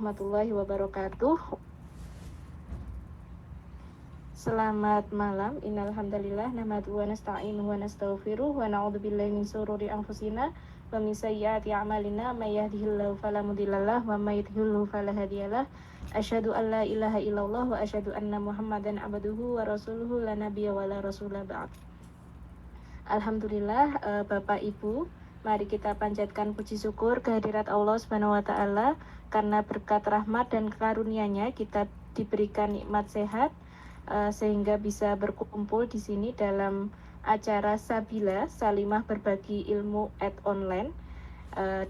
Warahmatullahi wabarakatuh. Selamat malam. Innalhamdalillah nahmaduhu wa nasta'inuhu wa nastaghfiruh wa na'udzubillahi min syururi anfusina wa min sayyiati a'malina may yahdihillahu fala mudhillalah wa may yudhlilhu fala hadiyalah. Asyhadu an la ilaha illallah wa asyhadu anna Muhammadan abduhu wa rasuluhu la nabiyya wa la rasula ba'd. Alhamdulillah, Bapak Ibu, mari kita panjatkan puji syukur kehadirat Allah Subhanahu wa taala karena berkat rahmat dan karunia-Nya kita diberikan nikmat sehat sehingga bisa berkumpul di sini dalam acara Sabila Salimah Berbagi Ilmu online.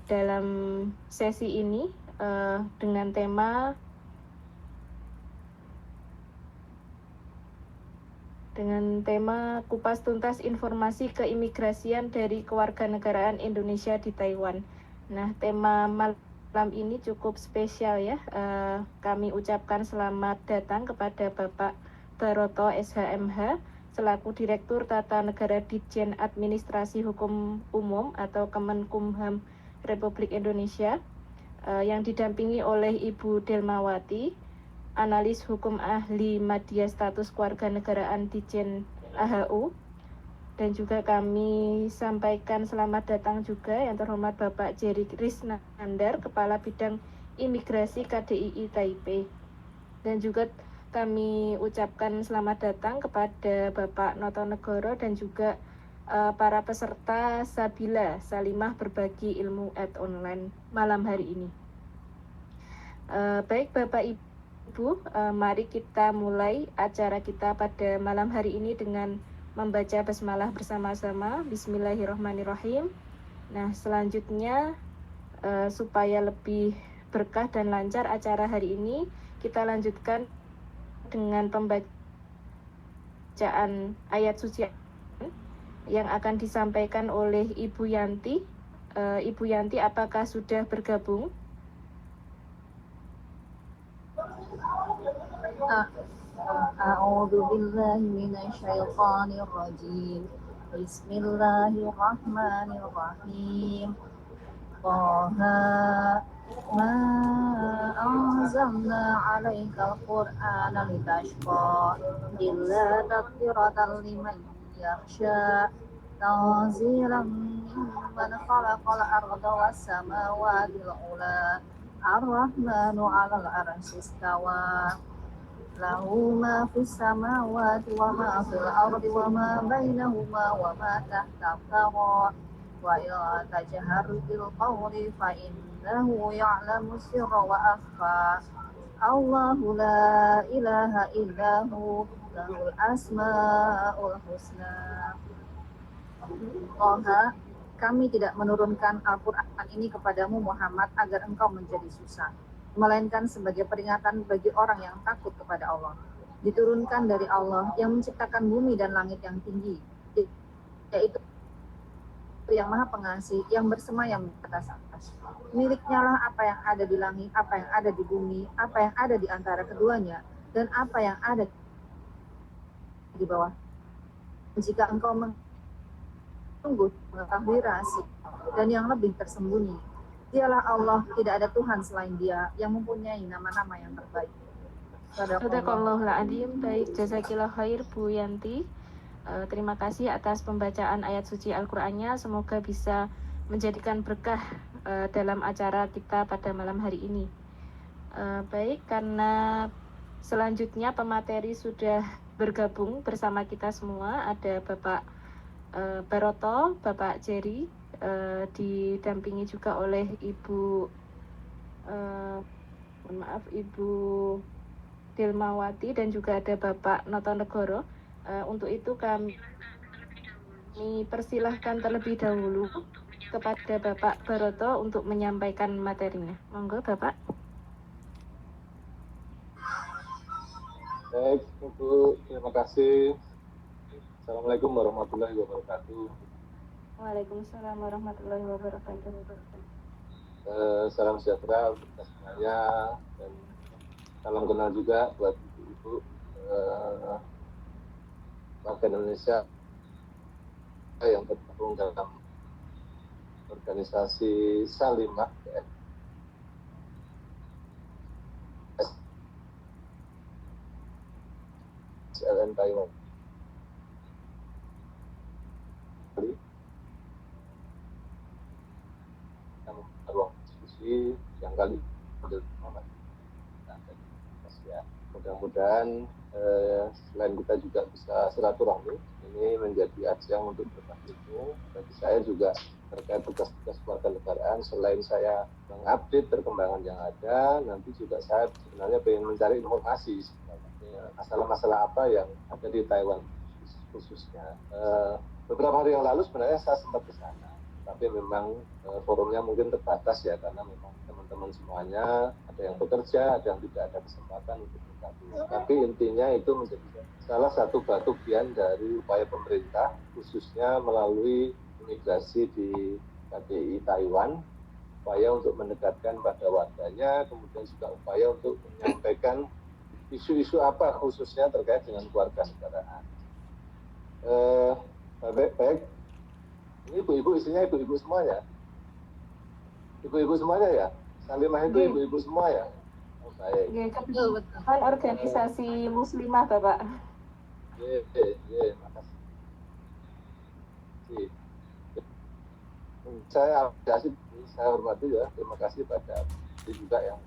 Dalam sesi ini dengan tema kupas tuntas informasi keimigrasian dari kewarganegaraan Indonesia di Taiwan. Nah, tema malam ini cukup spesial ya. Kami ucapkan selamat datang kepada Bapak Baroto SHMH selaku Direktur Tata Negara Ditjen Administrasi Hukum Umum atau Kemenkumham Republik Indonesia yang didampingi oleh Ibu Delmawati, analis hukum ahli media status kewarganegaraan Ditjen AHU, dan juga kami sampaikan selamat datang juga yang terhormat Bapak Jerry Krisnandar, Kepala Bidang Imigrasi KDII Taipei, dan juga kami ucapkan selamat datang kepada Bapak Noto Negoro dan juga para peserta Sabila Salimah Berbagi Ilmu online malam hari ini. Baik Bapak Ibu, mari kita mulai acara kita pada malam hari ini dengan membaca basmalah bersama-sama. Bismillahirrahmanirrahim. Nah, selanjutnya supaya lebih berkah dan lancar acara hari ini, kita lanjutkan dengan pembacaan ayat suci yang akan disampaikan oleh Ibu Yanti. Ibu Yanti, apakah sudah bergabung? A'udzu billahi minasyaitonir rajim. Bismillahirrahmanirrahim. Taha ma anzalna 'alaikal qur'ana litashqa illa tadhkiratan liman yakhsha tanzilan mimman khalaqal arda was samawati al-ula ar-rahmanu 'alal 'arsy istawa lahu ma fis samawati wa ma fil ardi wa ma bainahuma wa ma tahta thara wa ila tajhar bil qawli fa innahu ya'lamu sirra wa akhfa Allahu la ilaha illahu lahul asmaul husna. Toha, kami tidak menurunkan Al-Quran ini kepadamu Muhammad agar engkau menjadi susah, melainkan sebagai peringatan bagi orang yang takut kepada Allah. Diturunkan dari Allah yang menciptakan bumi dan langit yang tinggi, yaitu yang maha pengasih, yang bersemayam di atas atas. Miliknya lah apa yang ada di langit, apa yang ada di bumi, apa yang ada di antara keduanya, dan apa yang ada di bawah. Jika engkau menunggu mengetahui rahasia dan yang lebih tersembunyi, dialah Allah, tidak ada Tuhan selain Dia yang mempunyai nama-nama yang terbaik. Sadaqallahul adzim. Baik, jazakillah khair Bu Yanti. Terima kasih atas pembacaan ayat suci Al-Qur'annya. Semoga bisa menjadikan berkah dalam acara kita pada malam hari ini. Baik, karena selanjutnya pemateri sudah bergabung bersama kita semua. Ada Bapak Baroto, Bapak Jerry, didampingi juga oleh Ibu Delmawati dan juga ada Bapak Noto Negoro. Untuk itu kami persilahkan terlebih dahulu kepada Bapak Baroto untuk menyampaikan materinya. Monggo Bapak. Baik, Ibu, terima kasih. Assalamualaikum warahmatullahi wabarakatuh. Waalaikumsalam warahmatullahi wabarakatuh. Salam sejahtera untuk kita semuanya dan salam kenal juga buat ibu-ibu warga Indonesia yang tergabung dalam organisasi Salimah UN Taiwan. Yang ruang diskusi yang kali ya. Mudah-mudahan selain kita juga bisa silaturahmi, ini menjadi ajang untuk berbagi ilmu. Bagi saya juga terkait tugas-tugas kewarganegaraan, selain saya mengupdate perkembangan yang ada, nanti juga saya sebenarnya ingin mencari informasi masalah-masalah apa yang ada di Taiwan khususnya. Beberapa hari yang lalu sebenarnya saya sempat ke sana, tapi memang forumnya mungkin terbatas ya, karena memang teman-teman semuanya ada yang bekerja, ada yang tidak ada kesempatan untuk bergabung. Tapi intinya itu menjadi salah satu batu bian dari upaya pemerintah, khususnya melalui imigrasi di KBRI Taiwan, upaya untuk mendekatkan pada warganya, kemudian juga upaya untuk menyampaikan isu-isu apa khususnya terkait dengan kewarganegaraan. Baik. Ini ibu-ibu, isinya ibu-ibu semuanya. Ibu-ibu semuanya ya? Salimah itu ibu-ibu semua ya? Oh, baik. Kan organisasi muslimah, Bapak. Makasih. Saya apresiasi, saya hormati ya. Terima kasih pada juga yang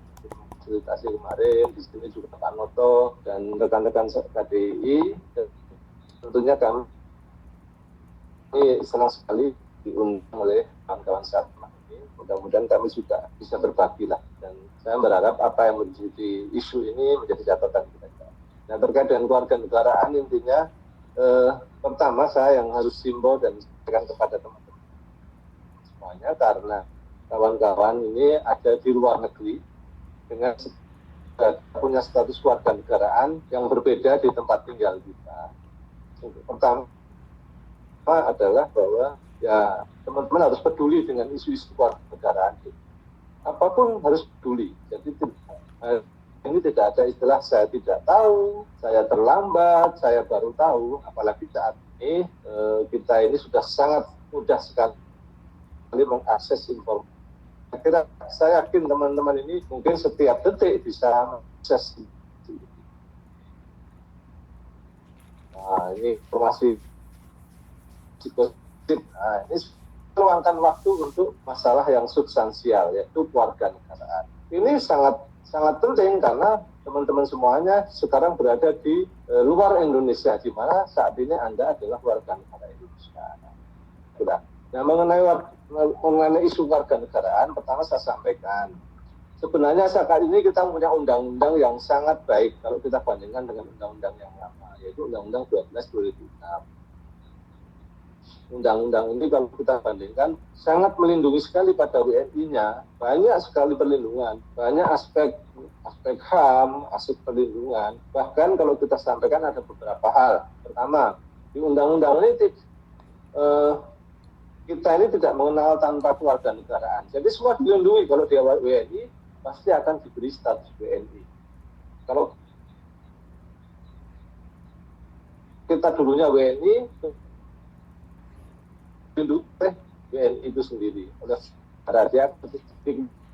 fasilitasi kemarin. Di sini juga Pak Noto dan rekan-rekan KDI. Tentunya kami senang sekali diundang oleh kawan-kawan Satma ini. Mudah-mudahan kami juga bisa berbagi lah. Dan saya berharap apa yang menjadi isu ini menjadi catatan kita. Nah, terkait dengan kewarganegaraan intinya pertama saya yang harus simbol dan sampaikan kepada teman-teman semuanya, karena kawan-kawan ini ada di luar negeri dengan punya status kewarganegaraan yang berbeda di tempat tinggal kita. Pertama adalah bahwa ya teman-teman harus peduli dengan isu-isu kewarganegaraan. Apapun harus peduli. Jadi ini tidak ada istilah saya tidak tahu, saya terlambat, saya baru tahu. Apalagi saat ini kita ini sudah sangat mudah sekali mengakses informasi. Saya yakin teman-teman ini mungkin setiap detik bisa mengakses. Nah, ini informasi. Nah, ini meluangkan waktu untuk masalah yang substansial, yaitu kewarganegaraan. Ini sangat penting karena teman-teman semuanya sekarang berada di luar Indonesia, di mana saat ini Anda adalah warga negara Indonesia. Nah, mengenai isu warganegaraan, pertama saya sampaikan, sebenarnya saat ini kita punya undang-undang yang sangat baik kalau kita bandingkan dengan undang-undang yang lama, yaitu Undang-Undang 12/2006. Undang-undang ini kalau kita bandingkan sangat melindungi sekali pada WNI-nya, banyak sekali perlindungan, banyak aspek HAM, aspek perlindungan. Bahkan kalau kita sampaikan ada beberapa hal. Pertama, di undang-undang ini kita ini tidak mengenal tanpa kewarganegaraan. Jadi semua dilindungi. Kalau dia WNI pasti akan diberi status WNI. Kalau kita dulunya WNI, WNI itu sendiri oleh rakyat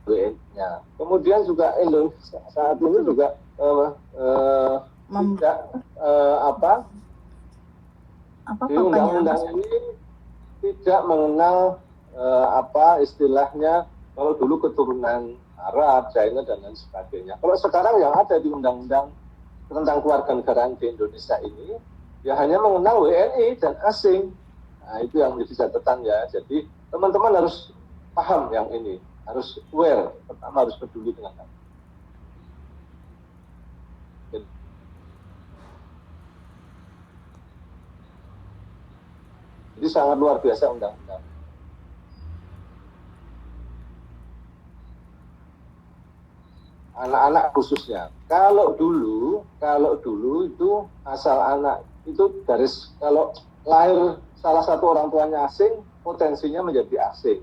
WNI-nya. Kemudian juga Indonesia saat ini juga tidak di undang-undang ini tidak mengenal istilahnya kalau dulu keturunan Arab, China dan lain sebagainya. Kalau sekarang yang ada di undang-undang tentang kewarganegaraan di Indonesia ini ya hanya mengenal WNI dan asing. Nah, itu yang menjadi catatan ya. Jadi teman-teman harus paham yang ini, harus aware, pertama harus peduli dengan hal. Jadi sangat luar biasa undang-undang. Anak-anak khususnya. Kalau dulu itu asal anak itu kalau lahir salah satu orang tuanya asing, potensinya menjadi asing.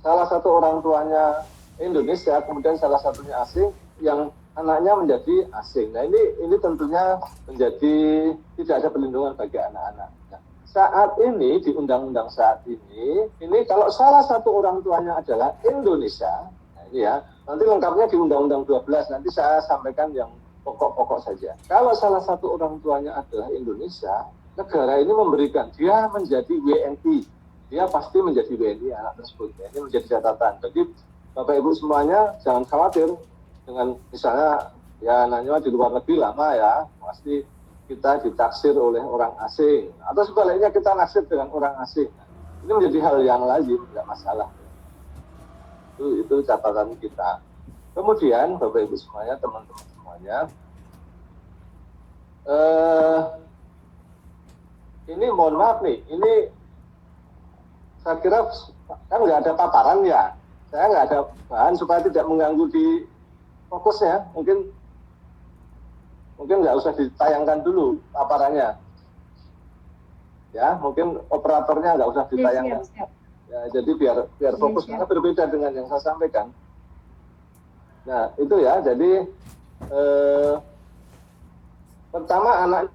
Salah satu orang tuanya Indonesia, kemudian salah satunya asing, yang anaknya menjadi asing. Nah ini tentunya menjadi tidak ada perlindungan bagi anak-anak. Nah, saat ini di undang-undang saat ini kalau salah satu orang tuanya adalah Indonesia, nah ini ya, nanti lengkapnya di Undang-Undang 12, nanti saya sampaikan yang pokok-pokok saja. Kalau salah satu orang tuanya adalah Indonesia, negara ini memberikan dia menjadi WNI, dia pasti menjadi WNI anak tersebut. Ini menjadi catatan. Jadi Bapak Ibu semuanya jangan khawatir dengan misalnya ya nanya di luar negeri lama ya, pasti kita ditaksir oleh orang asing atau sebaliknya kita naksir dengan orang asing. Ini menjadi hal yang lazim, tidak masalah. Itu catatan kita. Kemudian Bapak Ibu semuanya, teman-teman semuanya, ini mohon maaf nih, ini saya kira kan nggak ada paparan ya, saya nggak ada bahan supaya tidak mengganggu di fokusnya, mungkin nggak usah ditayangkan dulu paparannya, ya mungkin operatornya nggak usah ditayangkan, ya, jadi biar fokus karena berbeda dengan yang saya sampaikan. Nah itu ya, jadi pertama anak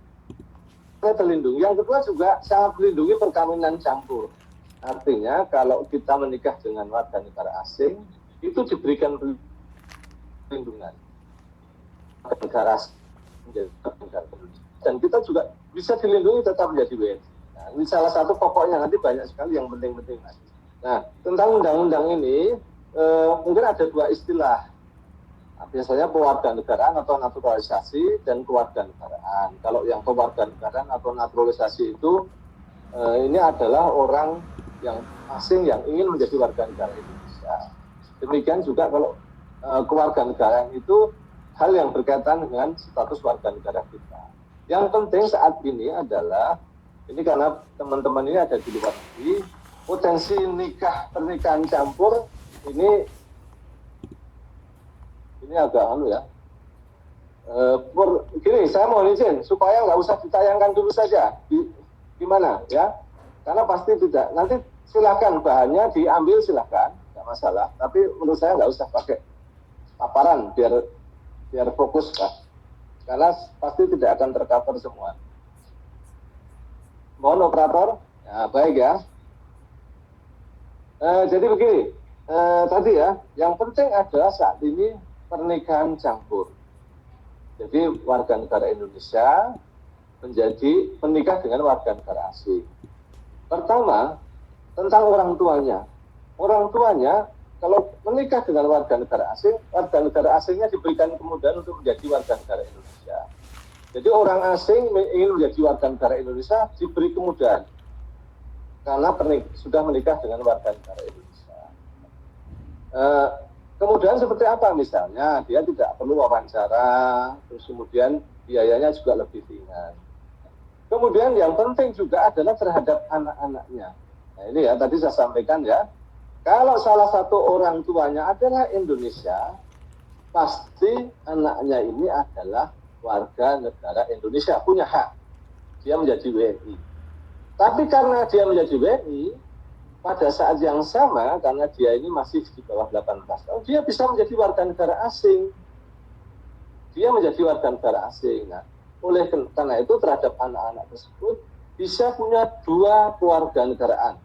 terlindungi, yang kedua juga sangat melindungi perkawinan campur. Artinya kalau kita menikah dengan warga negara asing itu diberikan perlindungan negara asing menjadi negara Indonesia, dan kita juga bisa dilindungi tetap menjadi WNI. Nah, ini salah satu pokoknya, nanti banyak sekali yang penting-penting. Nah tentang undang-undang ini mungkin ada dua istilah. Biasanya kewarganegaraan atau naturalisasi dan kewarganegaraan. Kalau yang kewarganegaraan atau naturalisasi itu ini adalah orang yang asing yang ingin menjadi warga negara Indonesia. Demikian juga kalau kewarganegaraan itu hal yang berkaitan dengan status warga negara kita. Yang penting saat ini adalah, ini karena teman-teman ini ada di luar negeri, potensi pernikahan campur ini agak ya. Gini, saya mohon izin supaya nggak usah ditayangkan dulu saja. Gimana ya? Karena pasti tidak. Nanti silakan bahannya diambil silakan, nggak masalah. Tapi menurut saya nggak usah pakai paparan biar fokus kan. Karena pasti tidak akan tercover semua. Mohon operator. Ya, baik ya. Jadi begini. Tadi ya, yang penting adalah saat ini pernikahan campur. Jadi warga negara Indonesia menjadi menikah dengan warga negara asing. Pertama, tentang orang tuanya. Orang tuanya kalau menikah dengan warga negara asingnya diberikan kemudahan untuk menjadi warga negara Indonesia. Jadi orang asing ingin menjadi warga negara Indonesia diberi kemudahan karena sudah menikah dengan warga negara Indonesia. Kemudian seperti apa misalnya, dia tidak perlu wawancara, terus kemudian biayanya juga lebih ringan. Kemudian yang penting juga adalah terhadap anak-anaknya. Nah ini ya, tadi saya sampaikan ya, kalau salah satu orang tuanya adalah Indonesia, pasti anaknya ini adalah warga negara Indonesia, punya hak. Dia menjadi WNI. Tapi karena dia menjadi WNI, pada saat yang sama, karena dia ini masih di bawah 18 tahun, dia bisa menjadi warga negara asing. Dia menjadi warga negara asing. Nah, oleh karena itu terhadap anak-anak tersebut bisa punya dua kewarganegaraan.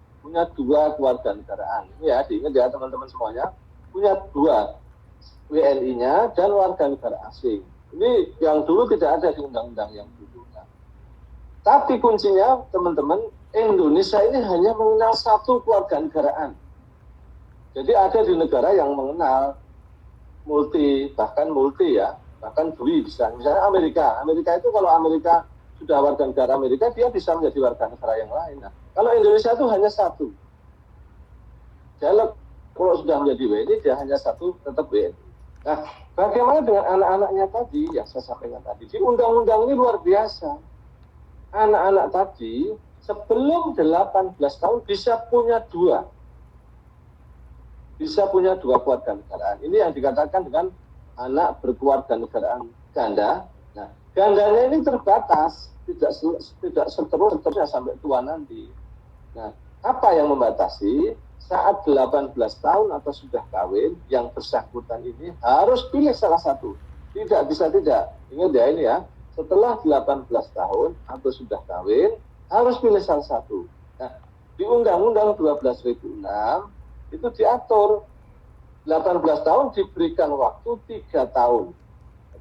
Ini ya, diingat ya teman-teman semuanya, punya dua, WNI-nya dan warga negara asing. Ini yang dulu tidak ada di undang-undang yang dulu. Tapi kuncinya teman-teman, Indonesia ini hanya mengenal satu kewarganegaraan. Jadi ada di negara yang mengenal bahkan multi ya, bahkan dui bisa. Misalnya Amerika itu kalau Amerika sudah warga negara Amerika, dia bisa menjadi warga negara yang lain. Nah, kalau Indonesia itu hanya satu. Kalau sudah menjadi WNI, dia hanya satu, tetap WNI. Nah, bagaimana dengan anak-anaknya tadi, yang saya sampaikan tadi? Di undang-undang ini luar biasa. Anak-anak tadi sebelum 18 tahun bisa punya dua kewarganegaraan. Ini yang dikatakan dengan anak berkewarganegaraan ganda. Nah, gandanya ini terbatas, tidak seterusnya sampai tua nanti. Nah, apa yang membatasi? Saat 18 tahun atau sudah kawin, yang bersangkutan ini harus pilih salah satu. Tidak bisa tidak. Ingat ya ini ya, setelah 18 tahun atau sudah kawin, harus pilih salah satu. Nah, di Undang-Undang 12.006 itu diatur 18 tahun diberikan waktu 3 tahun.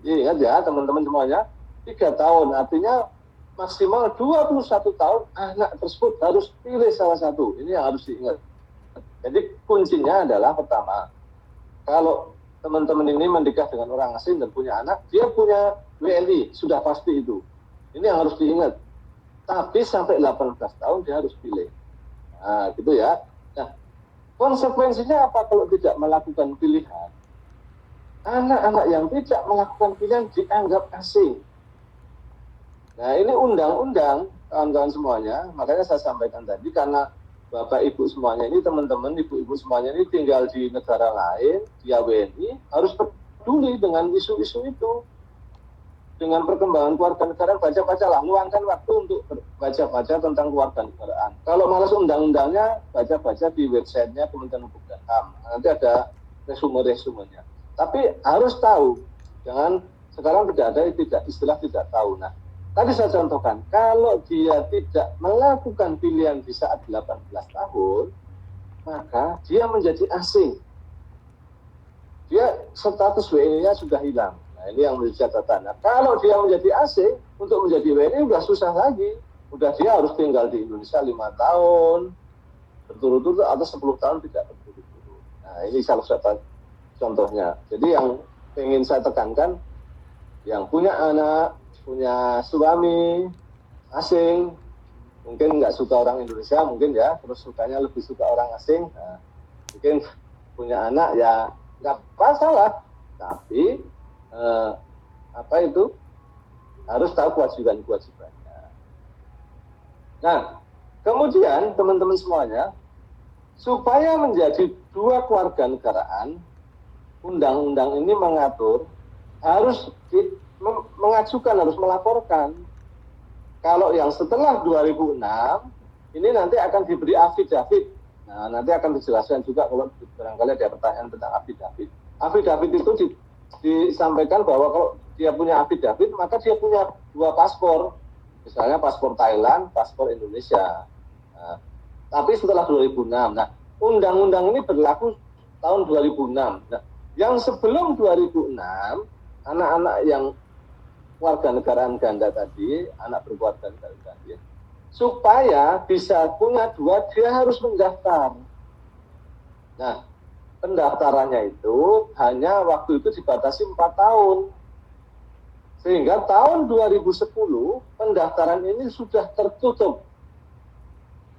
Jadi ingat ya teman-teman semuanya, 3 tahun artinya maksimal 21 tahun anak tersebut harus pilih salah satu. Ini yang harus diingat. Jadi kuncinya adalah pertama, kalau teman-teman ini menikah dengan orang asing dan punya anak, dia punya WNI, sudah pasti itu. Ini yang harus diingat. Tapi sampai 18 tahun dia harus pilih. Nah, gitu ya. Nah, konsekuensinya apa kalau tidak melakukan pilihan? Anak-anak yang tidak melakukan pilihan dianggap asing. Nah, ini undang-undang, kawan-kawan semuanya, makanya saya sampaikan tadi, karena Bapak Ibu semuanya ini, teman-teman, Ibu-Ibu semuanya ini tinggal di negara lain, dia WNI, harus peduli dengan isu-isu itu. Dengan perkembangan kewarganegaraan, baca-bacalah, luangkan waktu untuk baca-baca tentang kewarganegaraan. Kalau malas undang-undangnya, baca-baca di websitenya Kementerian Hukum dan HAM. Nanti ada resume-resumenya. Tapi harus tahu, jangan sekarang tidak ada istilah tidak tahu. Nah, tadi saya contohkan, kalau dia tidak melakukan pilihan di saat 18 tahun, maka dia menjadi asing. Dia status WNI-nya sudah hilang. Nah, ini yang menjadi catatan. Nah, kalau dia menjadi asing, untuk menjadi WNI sudah susah lagi. Udah dia harus tinggal di Indonesia 5 tahun, berturut-turut, atau 10 tahun tidak berturut-turut. Nah, ini salah satu contohnya. Jadi yang ingin saya tekankan, yang punya anak, punya suami asing, mungkin nggak suka orang Indonesia, mungkin ya, terus sukanya lebih suka orang asing, nah, mungkin punya anak ya nggak masalah, tapi harus tahu kewajiban-kewajibannya. Nah, kemudian teman-teman semuanya, supaya menjadi 2 kewarganegaraan, undang-undang ini mengatur harus mengajukan, harus melaporkan. Kalau yang setelah 2006, ini nanti akan diberi affidavit. Nah, nanti akan dijelaskan juga kalau barangkali ada pertanyaan tentang affidavit. Affidavit itu disampaikan bahwa kalau dia punya affidavit, maka dia punya 2 paspor. Misalnya paspor Thailand, paspor Indonesia. Nah, tapi setelah 2006. Nah, undang-undang ini berlaku tahun 2006. Nah, yang sebelum 2006, anak-anak yang warganegaraan ganda tadi, anak berkewarganegaraan ganda, supaya bisa punya 2, dia harus mendaftar. Nah, pendaftarannya itu hanya waktu itu dibatasi 4 tahun. Sehingga tahun 2010, pendaftaran ini sudah tertutup.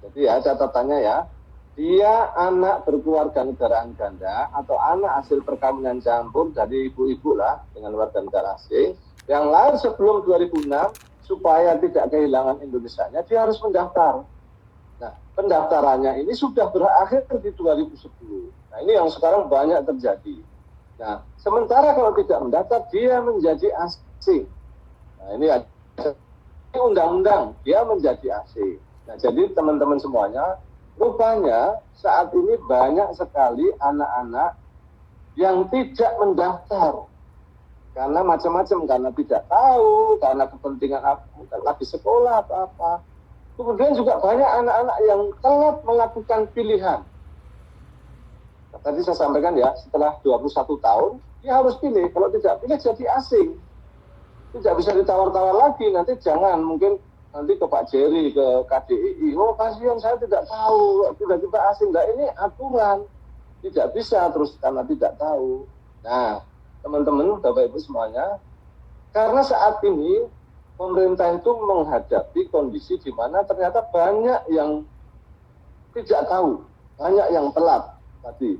Jadi ya, catatannya ya, dia anak berkewarganegaraan ganda atau anak hasil perkawinan campur dari ibu-ibu lah dengan warga negara asing yang lahir sebelum 2006, supaya tidak kehilangan Indonesianya, dia harus mendaftar. Nah, pendaftarannya ini sudah berakhir di 2010. Nah, ini yang sekarang banyak terjadi. Nah, sementara kalau tidak mendaftar, dia menjadi asing. Nah, ini undang-undang, dia menjadi asing. Nah, jadi teman-teman semuanya, rupanya saat ini banyak sekali anak-anak yang tidak mendaftar. Karena macam-macam, karena tidak tahu, karena kepentingan lagi sekolah atau apa. Kemudian juga banyak anak-anak yang telat melakukan pilihan. Nah, tadi saya sampaikan ya, setelah 21 tahun, dia harus pilih. Kalau tidak pilih jadi asing. Tidak bisa ditawar-tawar lagi, nanti jangan, mungkin nanti ke Pak Jerry, ke KDII, oh kasihan saya tidak tahu, tiba-tiba asing. Nah, ini aturan, tidak bisa terus karena tidak tahu. Nah, teman-teman, Bapak Ibu semuanya, karena saat ini pemerintah itu menghadapi kondisi di mana ternyata banyak yang tidak tahu, banyak yang telat tadi.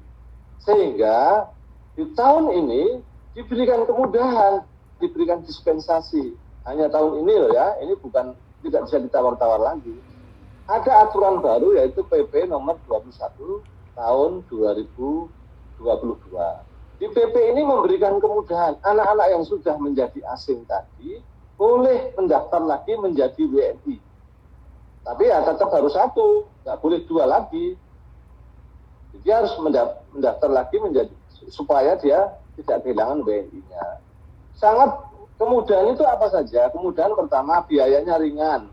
Sehingga di tahun ini diberikan kemudahan, diberikan dispensasi. Hanya tahun ini loh ya, ini bukan tidak bisa ditawar-tawar lagi. Ada aturan baru yaitu PP nomor 21 tahun 2022. Di PP ini memberikan kemudahan, anak-anak yang sudah menjadi asing tadi boleh mendaftar lagi menjadi WNI. Tapi ya tetap harus 1, nggak boleh 2 lagi. Jadi harus mendaftar lagi menjadi, supaya dia tidak kehilangan WNI-nya. Sangat kemudahan itu apa saja? Kemudahan pertama, biayanya ringan.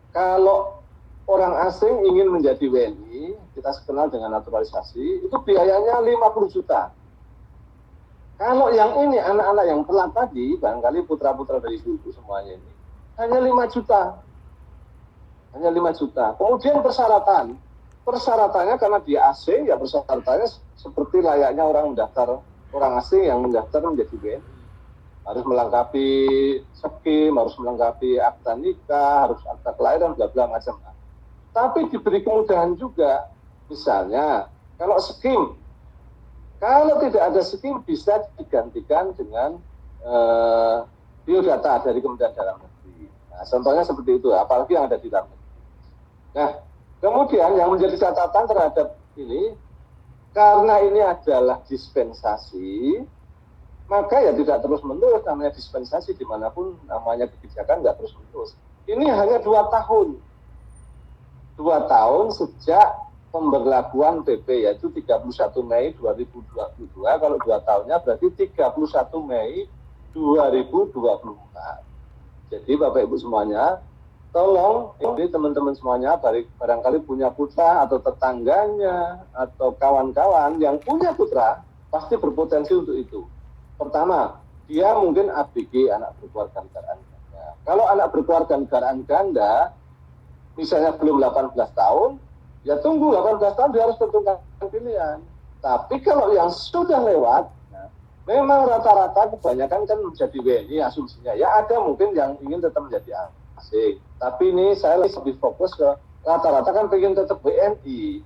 Kalau orang asing ingin menjadi WNI, kita kenal dengan naturalisasi, itu biayanya 50 juta. Kalau yang ini anak-anak yang telat tadi, barangkali putra-putra dari ibu semuanya ini, hanya 5 juta. Hanya 5 juta. Kemudian persyaratannya karena dia asing, ya persyaratannya seperti layaknya orang mendaftar, orang asing yang mendaftar menjadi WNI. Harus melengkapi skim, harus melengkapi akta nikah, harus akta kelahiran, bla bla macam. Tapi diberi kemudahan juga. Misalnya, kalau tidak ada skim bisa digantikan dengan biodata dari Kementerian Dalam Negeri. Nah, contohnya seperti itu, apalagi yang ada di dalam negeri. Nah, kemudian yang menjadi catatan terhadap ini, karena ini adalah dispensasi, maka ya tidak terus-menerus, namanya dispensasi dimanapun namanya kebijakan nggak terus-menerus. Ini hanya 2 tahun. 2 tahun sejak pemberlakuan PP, yaitu 31 Mei 2022, kalau 2 tahunnya berarti 31 Mei 2024. Jadi Bapak Ibu semuanya, tolong ini teman-teman semuanya barangkali punya putra atau tetangganya atau kawan-kawan yang punya putra pasti berpotensi untuk itu. Pertama, dia mungkin ABG, anak berkeluarga negaraan ganda. Kalau anak berkeluarga negaraan ganda, misalnya belum 18 tahun, ya tunggu 18 tahun dia harus tentukan pilihan. Tapi kalau yang sudah lewat, memang rata-rata kebanyakan kan menjadi WNI asumsinya. Ya ada mungkin yang ingin tetap menjadi asing. Tapi ini saya lebih fokus ke rata-rata kan pengen tetap WNI.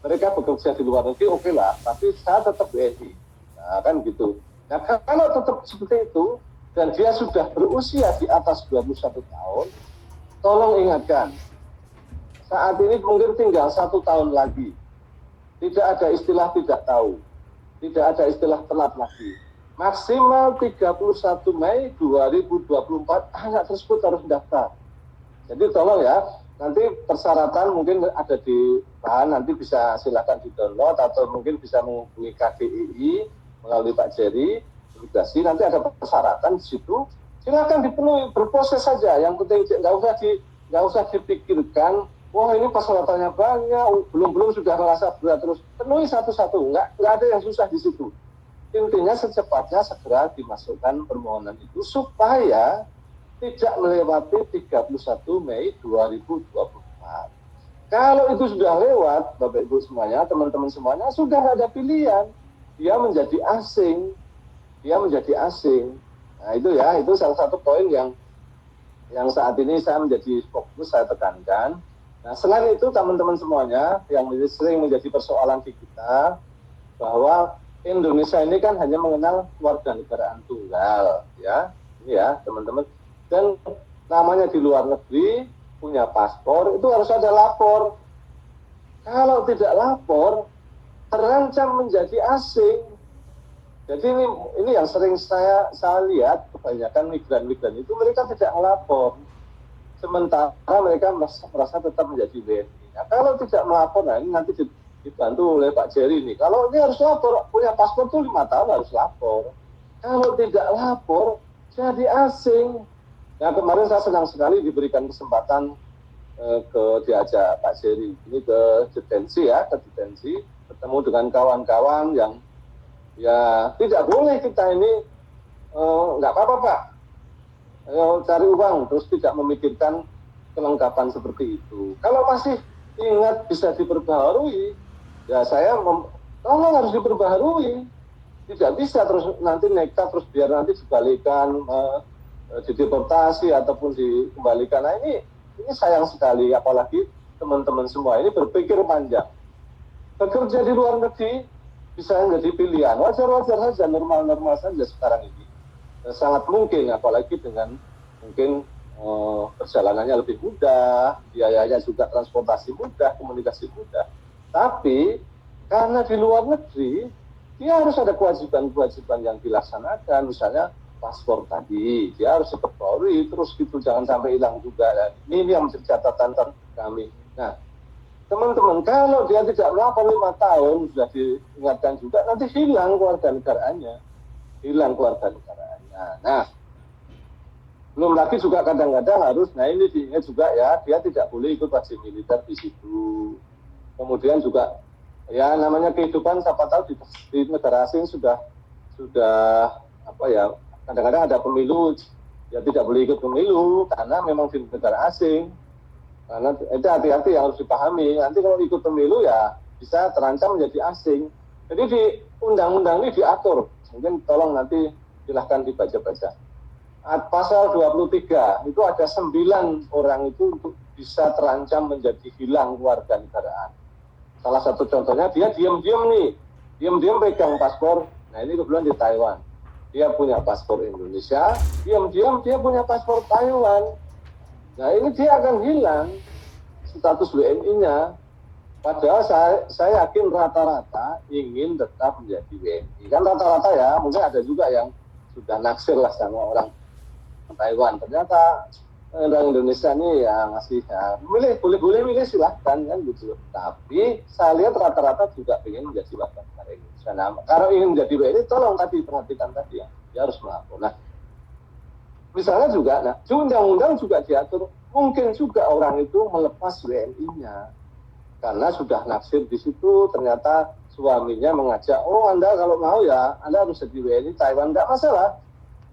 Mereka bekerja di luar negeri oke lah, tapi saya tetap WNI. Nah kan gitu. Nah kalau tetap seperti itu, dan dia sudah berusia di atas 21 tahun, tolong ingatkan, saat ini mungkin tinggal 1 tahun lagi. Tidak ada istilah tidak tahu. Tidak ada istilah telat lagi. Maksimal 31 Mei 2024 anak tersebut harus daftar. Jadi tolong ya, nanti persyaratan mungkin ada di bahan, nanti bisa silakan di-download atau mungkin bisa menghubungi KDII melalui Pak Jerry, imigrasi, nanti ada persyaratan di situ. Silakan dipenuhi, berproses saja. Yang penting nggak usah dipikirkan, wah ini persyaratannya banyak, belum sudah merasa berat terus. Penuhi satu-satu, nggak ada yang susah di situ. Intinya secepatnya segera dimasukkan permohonan itu supaya tidak melewati 31 Mei 2024. Kalau itu sudah lewat, Bapak Ibu semuanya, teman-teman semuanya, sudah ada pilihan. Dia menjadi asing. Nah itu ya, itu salah satu poin yang saat ini saya menjadi fokus, saya tekankan. Nah selain itu teman-teman semuanya, yang sering menjadi persoalan di kita, bahwa Indonesia ini kan hanya mengenal kewarganegaraan tunggal, ya, ini ya teman-teman. Dan namanya di luar negeri punya paspor itu harus ada lapor. Kalau tidak lapor, terancam menjadi asing. Jadi ini yang sering saya lihat, kebanyakan migran-migran itu mereka tidak melapor. Sementara mereka merasa tetap menjadi WNI. Nah, kalau tidak melapor, nah ini nanti dibantu oleh Pak Jerry ini. Kalau ini harus lapor, punya paspor tuh 5 tahun harus lapor. Kalau tidak lapor, jadi asing. Nah kemarin saya senang sekali diberikan kesempatan diajak Pak Jerry ini ke detensi, ketemu dengan kawan-kawan yang ya tidak boleh kita ini nggak apa-apa Pak, cari uang terus tidak memikirkan kelengkapan seperti itu. Kalau masih ingat bisa diperbaharui, ya saya tolong harus diperbaharui. Tidak bisa terus nanti nekat terus biar nanti dibalikan, dideportasi ataupun dikembalikan. Nah ini sayang sekali, apalagi teman-teman semua ini berpikir panjang. Bekerja di luar negeri bisa menjadi pilihan, wajar-wajar saja, normal-normal saja sekarang ini. Sangat mungkin, apalagi dengan mungkin perjalanannya lebih mudah, biayanya juga transportasi mudah, komunikasi mudah. Tapi karena di luar negeri, dia harus ada kewajiban-kewajiban yang dilaksanakan, misalnya paspor tadi, dia harus diperbarui terus gitu, jangan sampai hilang juga. Dan ini yang menjadi catatan kami. Nah, teman-teman, kalau dia tidak melapor 5 tahun, sudah diingatkan juga, nanti hilang kewarganegaraannya. Nah, belum lagi juga kadang-kadang harus, nah ini diingat juga ya, dia tidak boleh ikut wajib militer di situ. Kemudian juga, ya namanya kehidupan, siapa tahu di negara asing sudah sudah apa ya, kadang-kadang ada pemilu ya tidak boleh ikut pemilu karena memang di negara asing. Karena itu hati-hati yang harus dipahami. Nanti kalau ikut pemilu ya bisa terancam menjadi asing. Jadi di undang-undang ini diatur. Mungkin tolong nanti silahkan dibaca-baca. Pasal 23 itu ada 9 orang itu untuk bisa terancam menjadi hilang kewarganegaraan. Salah satu contohnya dia diam-diam pegang paspor. Nah ini kebetulan di Taiwan. Dia punya paspor Indonesia, diam-diam dia punya paspor Taiwan. Nah ini dia akan hilang status WNI-nya. Padahal saya yakin rata-rata ingin tetap menjadi WNI. Kan rata-rata ya, mungkin ada juga yang sudah naksir lah sama orang Taiwan. Ternyata orang Indonesia ini ya masih ya, boleh milih silahkan kan gitu. Tapi saya lihat rata-rata juga ingin menjadi warga negara Indonesia. Nah, kalau ingin menjadi WNI, tolong tadi perhatikan tadi ya, dia harus melapor. Nah, misalnya juga, di undang-undang juga diatur, mungkin juga orang itu melepas WNI-nya karena sudah naksir di situ, ternyata suaminya mengajak, oh Anda kalau mau ya, Anda harus jadi WNI Taiwan, nggak masalah,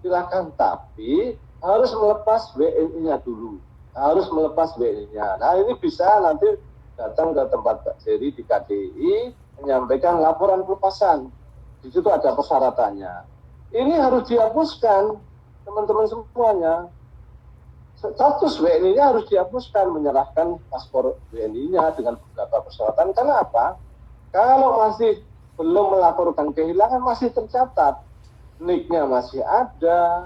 silakan, tapi harus melepas WNI-nya dulu, harus melepas WNI-nya. Nah ini bisa nanti datang ke tempat Pak Jerry di KDI, menyampaikan laporan pelepasan, di situ ada persyaratannya. Ini harus dihapuskan, teman-teman semuanya. Status WNI-nya harus dihapuskan, menyerahkan paspor WNI-nya dengan beberapa persyaratan. Karena apa? Kalau masih belum melaporkan kehilangan, masih tercatat. NIK-nya masih ada,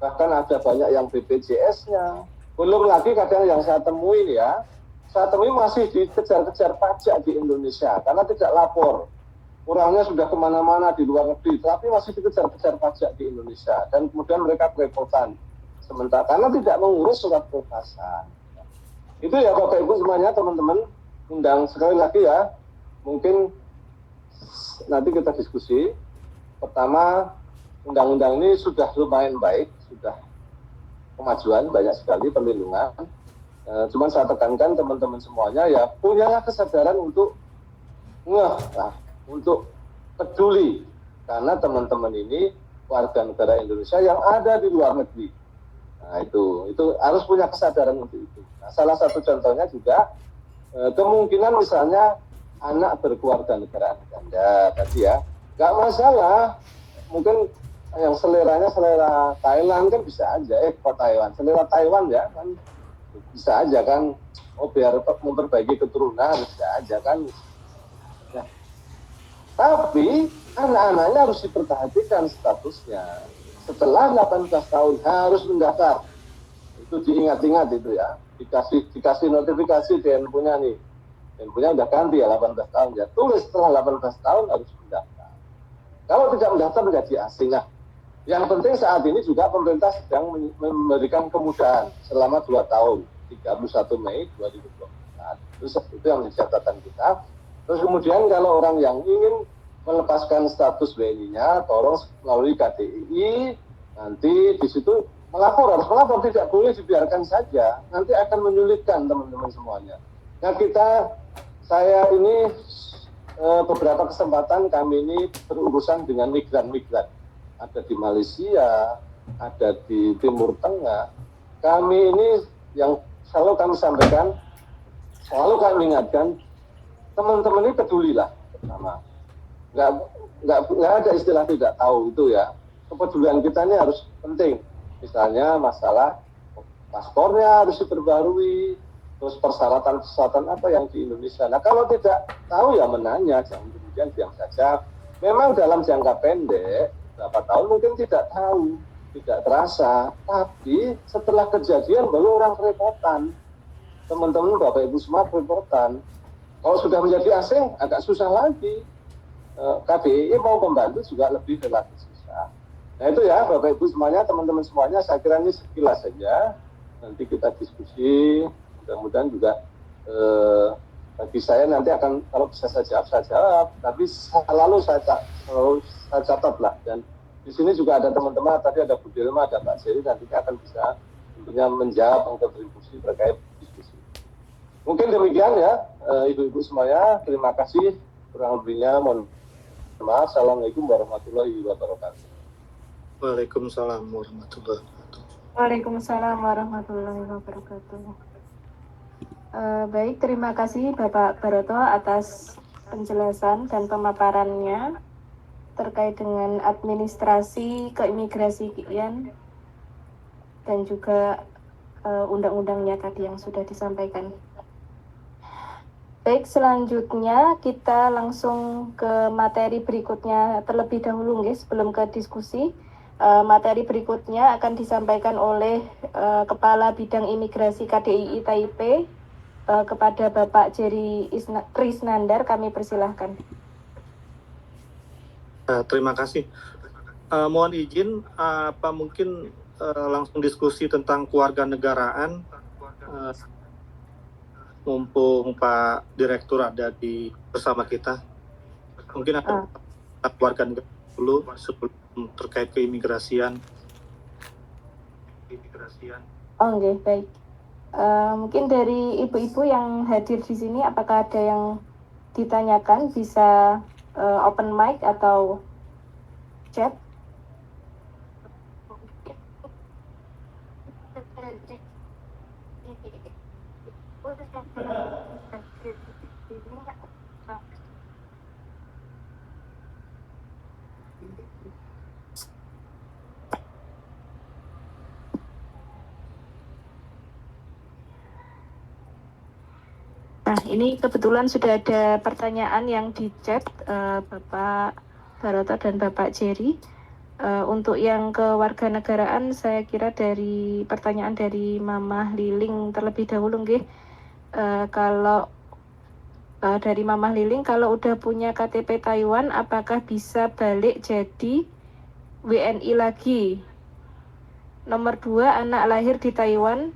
bahkan ada banyak yang BPJS-nya. Belum lagi kadang yang saya temuin ya, saya temui masih dikejar-kejar pajak di Indonesia karena tidak lapor. Orangnya sudah kemana-mana di luar negeri, tapi masih dikejar-kejar pajak di Indonesia. Dan kemudian mereka kerepotan. Sementara karena tidak mengurus surat kebebasan. Itu ya Bapak Ibu semuanya, teman-teman. Undang sekali lagi ya, mungkin nanti kita diskusi. Pertama, undang-undang ini sudah lumayan baik, sudah kemajuan banyak sekali, perlindungan. Cuman saya tekankan teman-teman semuanya ya punyalah kesadaran untuk untuk peduli karena teman-teman ini warga negara Indonesia yang ada di luar negeri. Nah itu harus punya kesadaran untuk itu. Nah, salah satu contohnya juga kemungkinan misalnya anak berkeluarga negaraan ganda tadi ya, nggak masalah. Mungkin yang selera Thailand kan bisa aja, selera Taiwan ya kan bisa aja kan, biar memperbaiki keturunan bisa aja kan. Nah, tapi anak-anaknya harus diperhatikan statusnya. Setelah 18 tahun harus mendaftar. Itu diingat-ingat itu ya. Dikasih notifikasi di handphonenya nih. Handphonenya udah ganti ya 18 tahun ya. Tulis setelah 18 tahun harus mendaftar. Kalau tidak mendaftar menjadi asing. Nah, yang penting saat ini juga pemerintah sedang memberikan kemudahan selama 2 tahun, 31 Mei 2024. Itu yang menjadi catatan kita. Terus kemudian kalau orang yang ingin melepaskan status WNI-nya, tolong melalui KDI, nanti di situ harus melapor, tidak boleh dibiarkan saja. Nanti akan menyulitkan teman-teman semuanya. Nah saya ini beberapa kesempatan kami ini berurusan dengan migran-migran. Ada di Malaysia, ada di Timur Tengah. Kami ini yang selalu kami sampaikan, selalu kami ingatkan, teman-teman ini pedulilah pertama. Nggak ada istilah tidak tahu itu ya. Kepedulian kita ini harus penting. Misalnya masalah paspornya harus diperbarui, terus persyaratan apa yang di Indonesia. Nah kalau tidak tahu ya menanya, jangan kemudian diam saja. Memang dalam jangka pendek, berapa tahun mungkin tidak tahu, tidak terasa, tapi setelah kejadian baru orang kerepotan. Teman-teman Bapak Ibu semua kerepotan. Kalau sudah menjadi asing agak susah lagi. KBRI mau membantu juga lebih relatif susah. Nah itu ya Bapak Ibu semuanya, teman-teman semuanya, saya kira ini sekilas saja. Nanti kita diskusi, mudah-mudahan juga bagi saya nanti akan, kalau bisa saya jawab, tapi selalu saya catat lah. Dan di sini juga ada teman-teman, tadi ada Bu Dilma, ada Pak Jerry, nanti akan bisa tentunya menjawab kontribusi terkait diskusi. Mungkin demikian ya, Ibu-Ibu semuanya, terima kasih. Kurang lebihnya mohon Assalamualaikum warahmatullahi wabarakatuh. Waalaikumsalam warahmatullahi wabarakatuh. Waalaikumsalam warahmatullahi wabarakatuh. Baik, terima kasih Bapak Baroto atas penjelasan dan pemaparannya terkait dengan administrasi keimigrasian dan juga undang-undangnya tadi yang sudah disampaikan. Baik, selanjutnya kita langsung ke materi berikutnya terlebih dahulu, guys, sebelum ke diskusi. Materi berikutnya akan disampaikan oleh Kepala Bidang Imigrasi KDII Taipei kepada Bapak Jerry Krisnandar. Kami persilahkan. Terima kasih. Mohon izin, apa mungkin langsung diskusi tentang kewarganegaraan, mumpung Pak Direktur ada bersama kita. Mungkin ada kewarganegaraan dulu sebelum terkait keimigrasian. Oh, oke, baik. Mungkin dari ibu-ibu yang hadir di sini, apakah ada yang ditanyakan? Bisa open mic atau chat. Nah, ini kebetulan sudah ada pertanyaan yang di chat Bapak Baroto dan Bapak Jerry. Untuk yang kewarganegaraan, saya kira dari pertanyaan dari Mamah Liling terlebih dahulu, nggih. Kalau dari Mamah Liling, kalau udah punya KTP Taiwan, apakah bisa balik jadi WNI lagi? Nomor 2, anak lahir di Taiwan,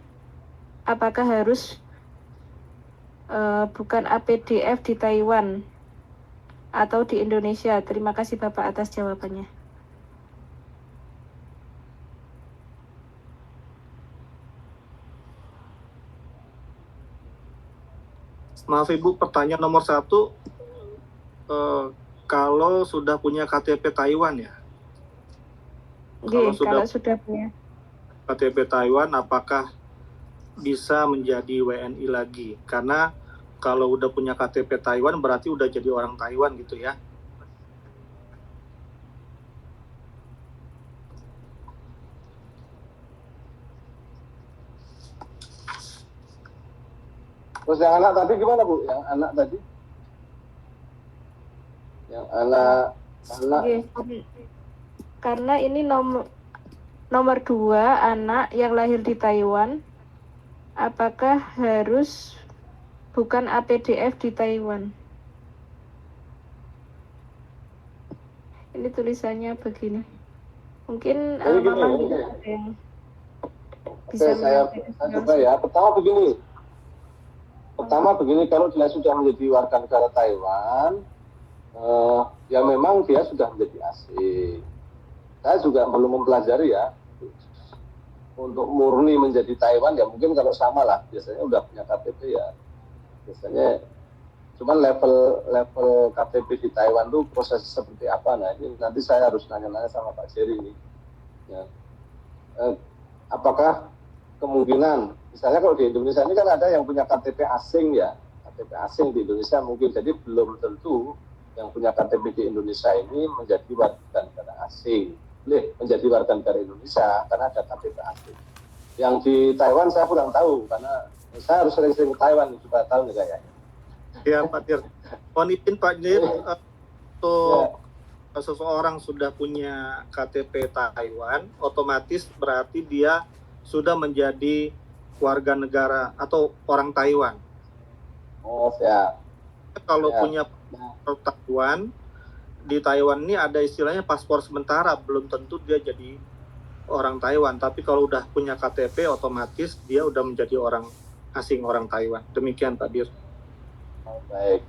apakah harus bukan APDF di Taiwan atau di Indonesia? Terima kasih Bapak atas jawabannya. Maaf Ibu, pertanyaan nomor 1, kalau sudah punya KTP Taiwan ya? Kalau sudah punya KTP Taiwan, apakah bisa menjadi WNI lagi? Karena kalau udah punya KTP Taiwan berarti udah jadi orang Taiwan gitu ya. Terus yang anak tadi gimana Bu? Yang anak tadi? Yang anak. Oke. Karena ini nomor 2, anak yang lahir di Taiwan, apakah harus bukan APDF di Taiwan? Ini tulisannya begini. Mungkin Mama ada yang bisa coba ya. Pertama begini, kalau dia sudah menjadi warga negara Taiwan, ya memang dia sudah menjadi asing. Saya juga belum mempelajari ya. Untuk murni menjadi Taiwan ya mungkin kalau sama lah, biasanya udah punya KTP ya. Biasanya cuman level KTP di Taiwan tuh proses seperti apa? Nah ini nanti saya harus nanya-nanya sama Pak Jerry ini. Ya. Apakah kemungkinan, misalnya kalau di Indonesia ini kan ada yang punya KTP asing ya, KTP asing di Indonesia mungkin, jadi belum tentu yang punya KTP di Indonesia ini menjadi warga negara asing, boleh menjadi warga negara Indonesia karena ada KTP asing. Yang di Taiwan saya kurang tahu karena saya harus sering-sering ke Taiwan supaya tahu nih kayaknya. Ya Pak Dir, mohon izin Pak Dir, untuk seseorang sudah punya KTP Taiwan, otomatis berarti dia sudah menjadi warga negara atau orang Taiwan. Oh ya. Kalau punya Taiwan, di Taiwan ini ada istilahnya paspor sementara, belum tentu dia jadi orang Taiwan. Tapi kalau udah punya KTP, otomatis dia udah menjadi orang asing, orang Taiwan. Demikian Pak Dir. Oh, baik.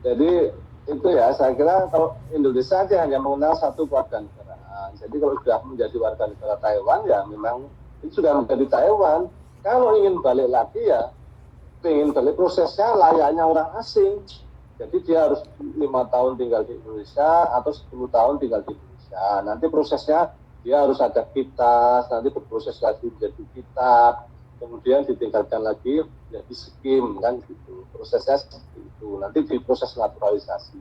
Jadi itu ya, saya kira kalau Indonesia aja hanya mengenal satu warga negaraan. Jadi kalau sudah menjadi warga negara Taiwan ya memang itu sudah menjadi Taiwan. Kalau ingin balik lagi ya, ingin balik prosesnya layaknya orang asing. Jadi dia harus 5 tahun tinggal di Indonesia atau 10 tahun tinggal di Indonesia. Nanti prosesnya dia harus ada kitas, nanti berproses lagi menjadi kitab, kemudian ditingkatkan lagi menjadi skim, kan gitu. Prosesnya seperti itu. Nanti diproses naturalisasi.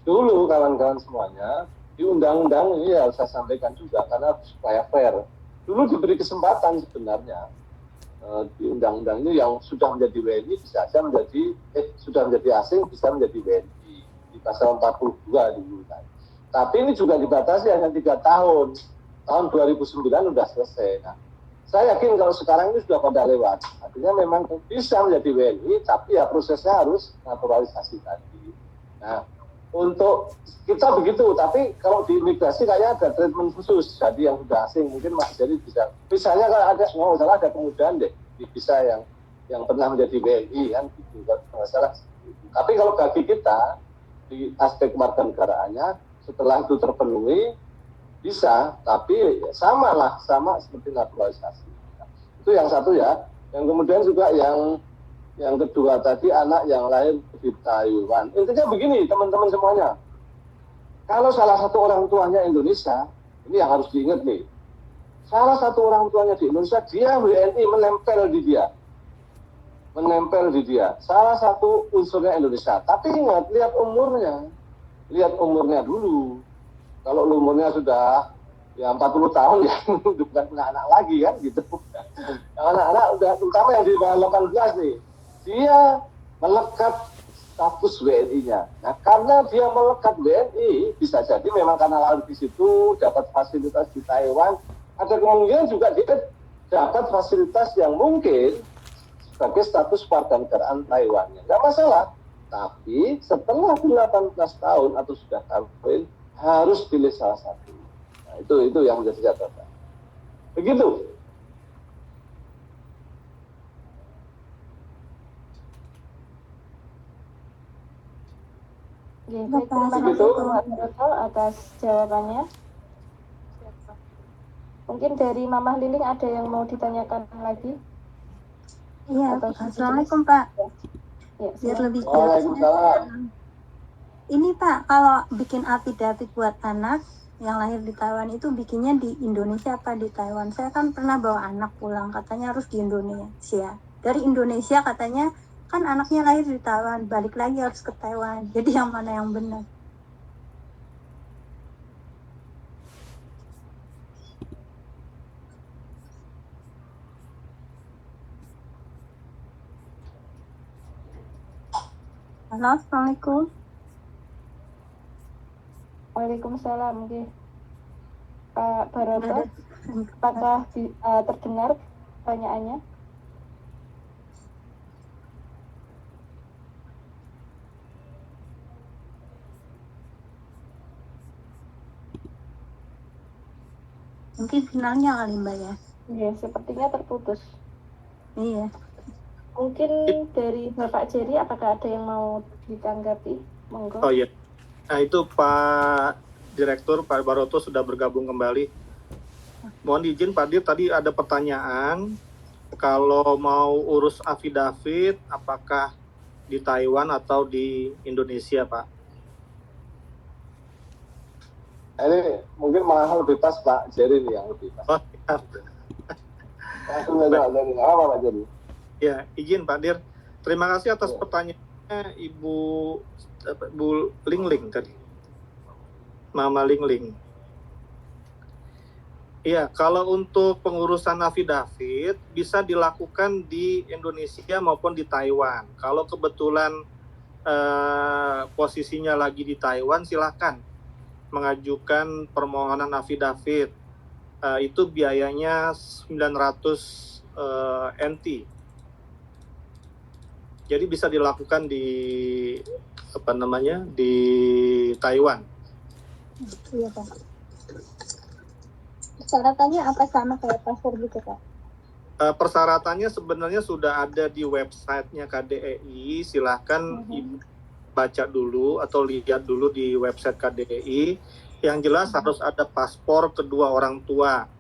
Dulu kawan-kawan semuanya, di undang-undang ini harus saya sampaikan juga karena supaya fair. Dulu diberi kesempatan sebenarnya di undang-undang ini yang sudah menjadi WNI bisa saja sudah menjadi asing bisa menjadi WNI di pasal 42 dulu kan. Tapi ini juga dibatasi hanya 3 tahun. Tahun 2009 sudah selesai. Nah, saya yakin kalau sekarang ini sudah pada lewat. Artinya memang bisa menjadi WNI, tapi ya prosesnya harus naturalisasi tadi. Nah, untuk kita begitu, tapi kalau di imigrasi kayaknya ada treatment khusus. Jadi yang sudah asing mungkin masih jadi bisa. Misalnya kalau ada kemudahan deh di visa yang pernah menjadi WNI kan gitu, nggak salah. Tapi kalau bagi kita di aspek warganegaraannya setelah itu terpenuhi bisa, tapi sama seperti naturalisasi. Itu yang satu ya. Yang kemudian juga yang kedua tadi anak yang lahir di Taiwan. Intinya begini teman-teman semuanya. Kalau salah satu orang tuanya Indonesia, ini yang harus diingat nih. Salah satu orang tuanya di Indonesia, dia WNI menempel di dia. Salah satu unsurnya Indonesia. Tapi ingat, lihat umurnya dulu. Kalau umurnya sudah ya 40 tahun ya bukan anak lagi kan gitu. Anak-anak udah terutama yang di bawah 18 nih. Dia melekat status WNI-nya. Nah, karena dia melekat WNI, bisa jadi memang karena lahir di situ, dapat fasilitas di Taiwan, ada kemungkinan juga dia dapat fasilitas yang mungkin sebagai status warganegaraan Taiwan. Nggak masalah. Tapi setelah 18 tahun atau sudah kawin, harus pilih salah satu. Nah, itu yang menjadi catatan. Begitu. Ya, baik, terima kasih Pak Broto atas jawabannya. Mungkin dari Mamah Liling ada yang mau ditanyakan lagi? Iya, Assalamualaikum Pak. Ya, biar lebih jelas. Ini Pak, kalau bikin affidavit buat anak yang lahir di Taiwan itu bikinnya di Indonesia apa di Taiwan? Saya kan pernah bawa anak pulang, katanya harus di Indonesia. Dari Indonesia katanya kan anaknya lahir di Taiwan, balik lagi harus ke Taiwan. Jadi yang mana yang benar? Halo, Assalamualaikum. Waalaikumsalam. Okay. Pak Baroto, apakah terdengar pertanyaannya? Mungkin finalnya kali Mbak ya. Iya, sepertinya terputus. Iya. Mungkin dari Bapak Jerry, apakah ada yang mau ditanggapi? Monggo. Oh iya. Nah itu Pak Direktur, Pak Baroto sudah bergabung kembali. Mohon izin Pak Dir, tadi ada pertanyaan. Kalau mau urus affidavit, apakah di Taiwan atau di Indonesia Pak? Ini mungkin malah lebih pas Pak Jerry nih yang lebih pas. Oh, ya. Langsung aja Pak Jerry. Apa Pak Jerry? Ya, izin Pak Dir. Terima kasih atas pertanyaannya Ibu Lingling tadi. Mama Lingling. Iya, kalau untuk pengurusan affidavit bisa dilakukan di Indonesia maupun di Taiwan. Kalau kebetulan posisinya lagi di Taiwan, silakan mengajukan permohonan affidavit. Itu biayanya 900 NT. Jadi bisa dilakukan di di Taiwan. Iya Pak. Persyaratannya apa sama kayak paspor gitu Pak? Persyaratannya sebenarnya sudah ada di websitenya KDEI. Silahkan Ibu baca dulu atau lihat dulu di website KDEI. Yang jelas harus ada paspor kedua orang tua.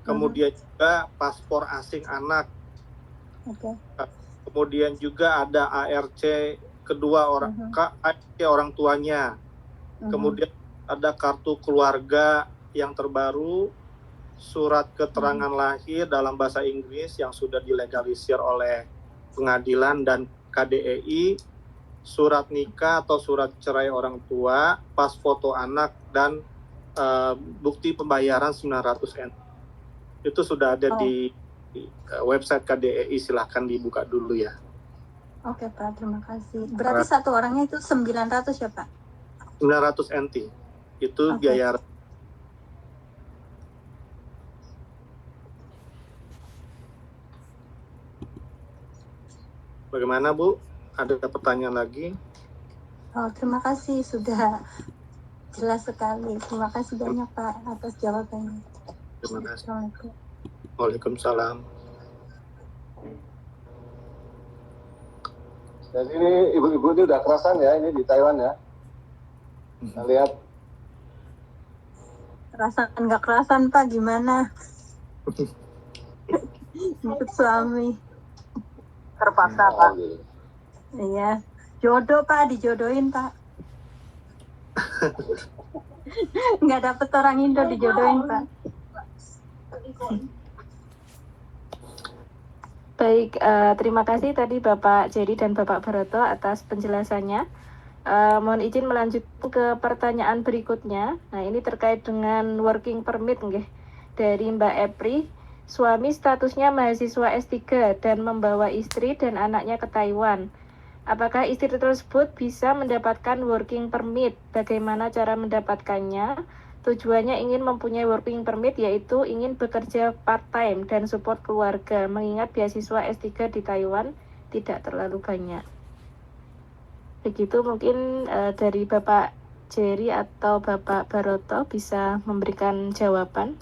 Kemudian juga paspor asing anak. Okay. Kemudian juga ada ARC kedua orang orang tuanya, kemudian ada kartu keluarga yang terbaru, surat keterangan lahir dalam bahasa Inggris yang sudah dilegalisir oleh pengadilan dan KDEI, surat nikah atau surat cerai orang tua, pas foto anak, dan bukti pembayaran 900 N. Itu sudah ada di website KDEI, silahkan dibuka dulu ya. Oke Pak, terima kasih. Berarti satu orangnya itu 900 ya Pak? 900 NT. Itu biaya. Bagaimana Bu? Ada pertanyaan lagi? Oh, terima kasih, sudah jelas sekali. Terima kasih banyak Pak atas jawabannya. Terima kasih. Assalamualaikum. Waalaikumsalam. Jadi ini ibu-ibu ini udah kerasan ya, ini di Taiwan ya. Kita lihat. Kerasan nggak kerasan Pak, gimana? Untuk suami. Terpaksa Pak. Iya. Jodoh Pak, dijodohin Pak. Nggak dapet orang Indo, dijodohin Pak. Baik, terima kasih tadi Bapak Jerry dan Bapak Baroto atas penjelasannya. Mohon izin melanjutkan ke pertanyaan berikutnya. Nah, ini terkait dengan working permit nggih, dari Mbak Epri. Suami statusnya mahasiswa S3 dan membawa istri dan anaknya ke Taiwan. Apakah istri tersebut bisa mendapatkan working permit? Bagaimana cara mendapatkannya? Tujuannya ingin mempunyai working permit, yaitu ingin bekerja part-time dan support keluarga, mengingat beasiswa S3 di Taiwan tidak terlalu banyak. Begitu mungkin dari Bapak Jerry atau Bapak Baroto bisa memberikan jawaban.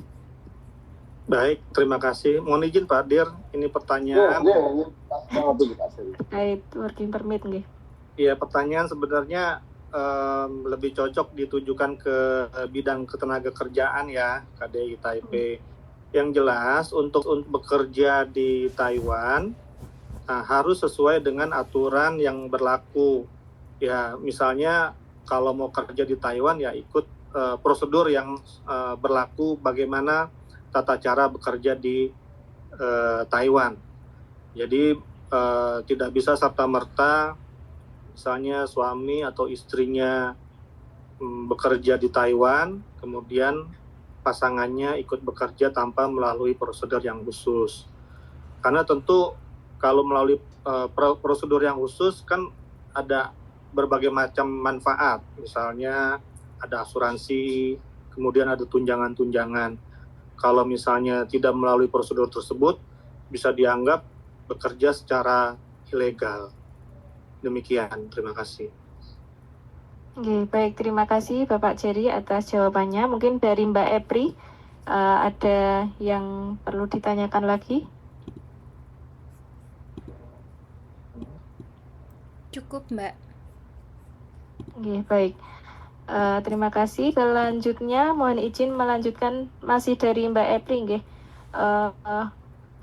Baik, terima kasih. Mohon izin Pak Dir, ini pertanyaan. Ini Terkait working permit nggih. Iya, pertanyaan sebenarnya lebih cocok ditujukan ke bidang ketenaga kerjaan ya, KDI Taipei. Yang jelas untuk bekerja di Taiwan harus sesuai dengan aturan yang berlaku. Ya, misalnya kalau mau kerja di Taiwan ya ikut prosedur yang berlaku bagaimana tata cara bekerja di Taiwan. Jadi tidak bisa serta-merta misalnya suami atau istrinya bekerja di Taiwan, kemudian pasangannya ikut bekerja tanpa melalui prosedur yang khusus. Karena tentu kalau melalui prosedur yang khusus kan ada berbagai macam manfaat, misalnya ada asuransi, kemudian ada tunjangan-tunjangan. Kalau misalnya tidak melalui prosedur tersebut, bisa dianggap bekerja secara ilegal. Demikian, terima kasih. Oke, baik, terima kasih Bapak Jerry atas jawabannya. Mungkin dari Mbak Epri ada yang perlu ditanyakan lagi? Cukup Mbak. Oke, baik. Terima kasih. Selanjutnya mohon izin melanjutkan masih dari Mbak Epri nggih.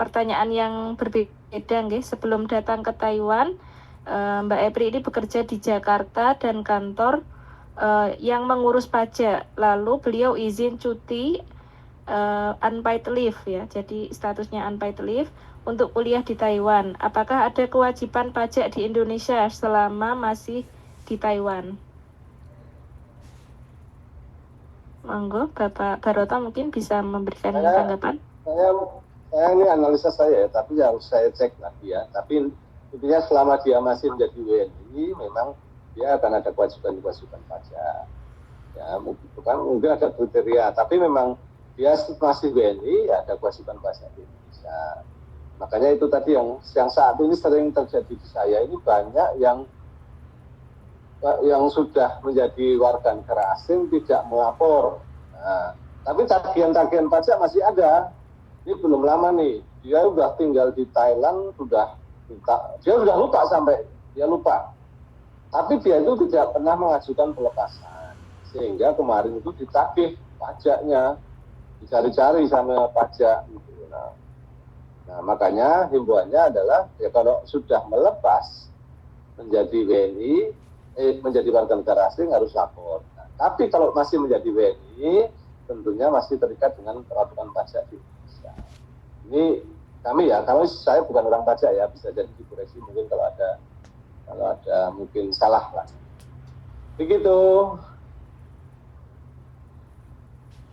Pertanyaan yang berbeda nggih. Sebelum datang ke Taiwan, Mbak Epri ini bekerja di Jakarta dan kantor yang mengurus pajak. Lalu beliau izin cuti unpaid leave ya. Jadi statusnya unpaid leave untuk kuliah di Taiwan. Apakah ada kewajiban pajak di Indonesia selama masih di Taiwan? Monggo, Bapak Baroto mungkin bisa memberikan tanggapan. Saya ini analisa saya, tapi harus saya cek lagi ya. Tapi intinya selama dia masih menjadi WNI, memang dia akan ada kewajiban pajak. Ya, mungkin ada kriteria, tapi memang dia masih WNI, ya ada kewajiban pajak di Indonesia. Makanya itu tadi yang saat ini sering terjadi di saya, ini banyak yang sudah menjadi warga negara asing tidak melapor. Nah, tapi tagihan-tagihan pajak masih ada. Ini belum lama nih, dia sudah tinggal di Thailand, dia sudah lupa sampai dia lupa. Tapi dia itu tidak pernah mengajukan pelepasan, sehingga kemarin itu ditagih pajaknya, dicari-cari sama pajak. Gitu. Nah, makanya himbauannya adalah ya kalau sudah melepas menjadi WNI, menjadi warga negara asing harus lapor. Nah, tapi kalau masih menjadi WNI, tentunya masih terikat dengan peraturan pajak di Indonesia. Ini kami ya, kalau saya bukan orang pajak ya, bisa jadi dikoreksi mungkin kalau ada mungkin salah lah. Begitu.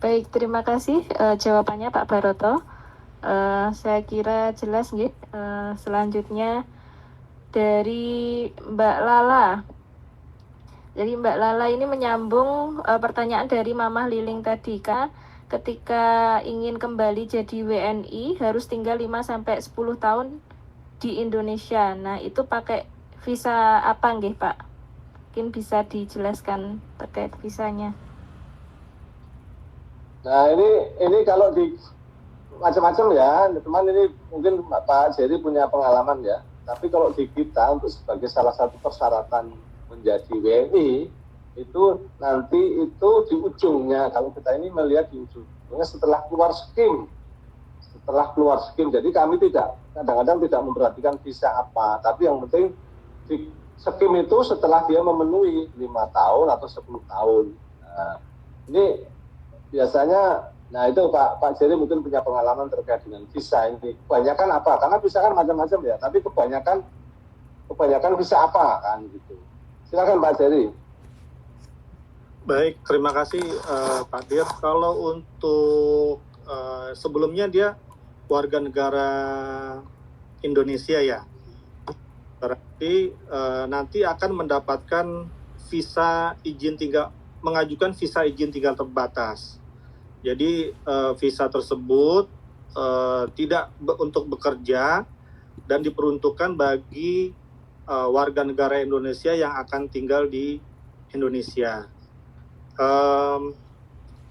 Baik, terima kasih jawabannya Pak Baroto. Saya kira jelas nggih. Selanjutnya dari Mbak Lala. Jadi Mbak Lala ini menyambung pertanyaan dari Mamah Liling tadi, Kak. Ketika ingin kembali jadi WNI harus tinggal 5-10 tahun di Indonesia. Nah, itu pakai visa apa nggih, Pak? Mungkin bisa dijelaskan terkait visanya. Nah, ini kalau di macam-macam ya, teman, ini mungkin Pak Jerry punya pengalaman ya. Tapi kalau di kita untuk sebagai salah satu persyaratan menjadi WNI itu nanti itu di ujungnya, kalau kita ini melihat di ujungnya setelah keluar skim. Jadi kami kadang-kadang tidak memperhatikan visa apa, tapi yang penting di skim itu setelah dia memenuhi 5 tahun atau 10 tahun. Nah, ini biasanya, nah itu Pak Jerry mungkin punya pengalaman terkait dengan visa ini. Kebanyakan apa? Karena visa kan macam-macam ya, tapi kebanyakan visa apa kan gitu. Silakan Pak Jerry. Baik, terima kasih Pak Dir. Kalau untuk sebelumnya dia warga negara Indonesia ya, berarti nanti akan mendapatkan visa izin tinggal, mengajukan visa izin tinggal terbatas. Jadi visa tersebut tidak untuk bekerja dan diperuntukkan bagi warga negara Indonesia yang akan tinggal di Indonesia.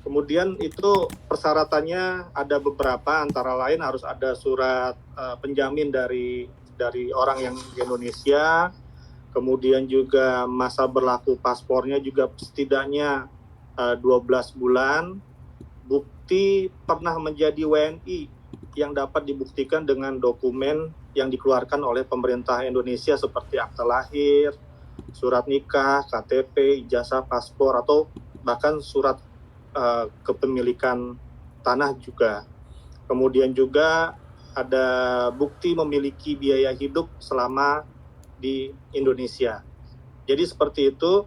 Kemudian itu persyaratannya ada beberapa, antara lain harus ada surat penjamin dari orang yang di Indonesia, kemudian juga masa berlaku paspornya juga setidaknya 12 bulan, bukti pernah menjadi WNI yang dapat dibuktikan dengan dokumen yang dikeluarkan oleh pemerintah Indonesia seperti akta lahir, surat nikah, KTP, ijazah paspor, atau bahkan surat kepemilikan tanah juga. Kemudian juga ada bukti memiliki biaya hidup selama di Indonesia. Jadi seperti itu,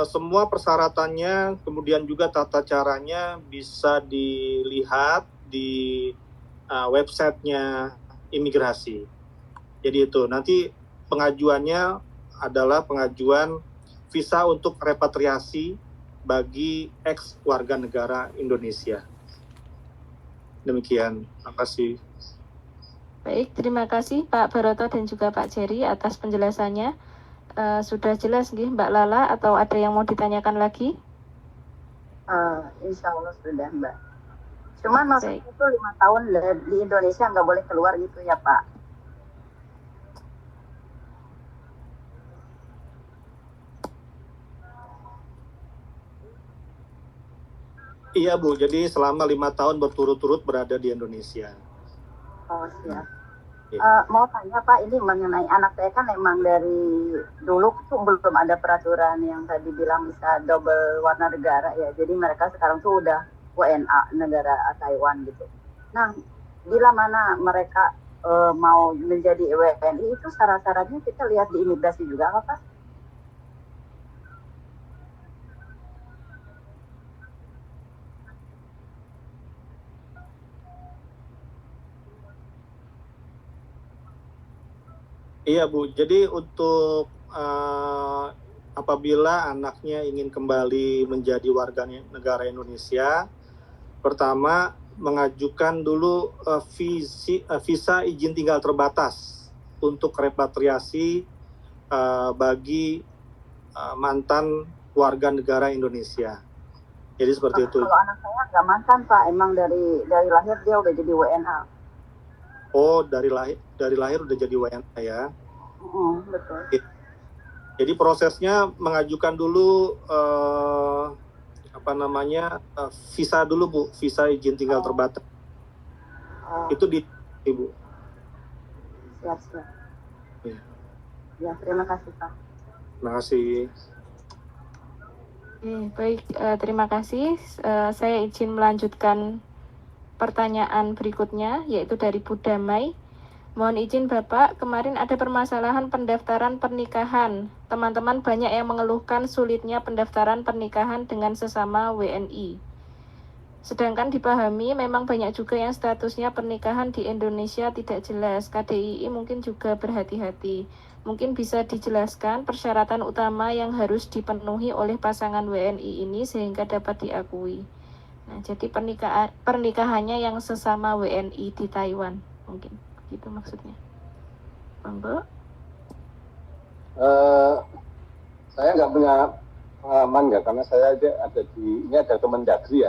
semua persyaratannya, kemudian juga tata caranya bisa dilihat di websitenya imigrasi. Jadi itu, nanti pengajuannya adalah pengajuan visa untuk repatriasi bagi ex warga negara Indonesia. Demikian, terima kasih. Baik, terima kasih Pak Baroto dan juga Pak Jerry atas penjelasannya. Sudah jelas nih Mbak Lala, atau ada yang mau ditanyakan lagi? Insya Allah sudah Mbak. Cuman maksudnya itu 5 tahun di Indonesia nggak boleh keluar gitu ya Pak? Iya Bu, jadi selama 5 tahun berturut-turut berada di Indonesia. Oh siap. Mau tanya Pak, ini mengenai anak saya kan memang dari dulu tuh belum ada peraturan yang tadi bilang bisa double warna negara ya. Jadi mereka sekarang tuh udah WNA negara Taiwan gitu. Nah, bila mana mereka mau menjadi WNI itu syarat-syaratnya kita lihat di imigrasi juga apa Pak? Iya Bu, jadi untuk apabila anaknya ingin kembali menjadi warga negara Indonesia, pertama mengajukan dulu visa izin tinggal terbatas untuk repatriasi bagi mantan warga negara Indonesia. Jadi seperti itu. Kalau anak saya nggak mantan Pak, emang dari lahir dia udah jadi WNA. Oh, dari lahir udah jadi WNA ya? Betul. Jadi prosesnya mengajukan dulu visa dulu Bu, visa izin tinggal terbatas. Itu di Ibu. Siap. Ya. Ya, terima kasih Pak. Terima kasih. Baik, terima kasih. Saya izin melanjutkan pertanyaan berikutnya, yaitu dari Bu Damai. Mohon izin Bapak, kemarin ada permasalahan pendaftaran pernikahan. Teman-teman banyak yang mengeluhkan sulitnya pendaftaran pernikahan dengan sesama WNI. Sedangkan dipahami memang banyak juga yang statusnya pernikahan di Indonesia tidak jelas. KDII mungkin juga berhati-hati. Mungkin bisa dijelaskan persyaratan utama yang harus dipenuhi oleh pasangan WNI ini sehingga dapat diakui. Nah, jadi pernikahannya yang sesama WNI di Taiwan, mungkin gitu maksudnya. Monggo. Saya nggak punya pengalaman ya, karena saya aja ada ini ada Kemendagri,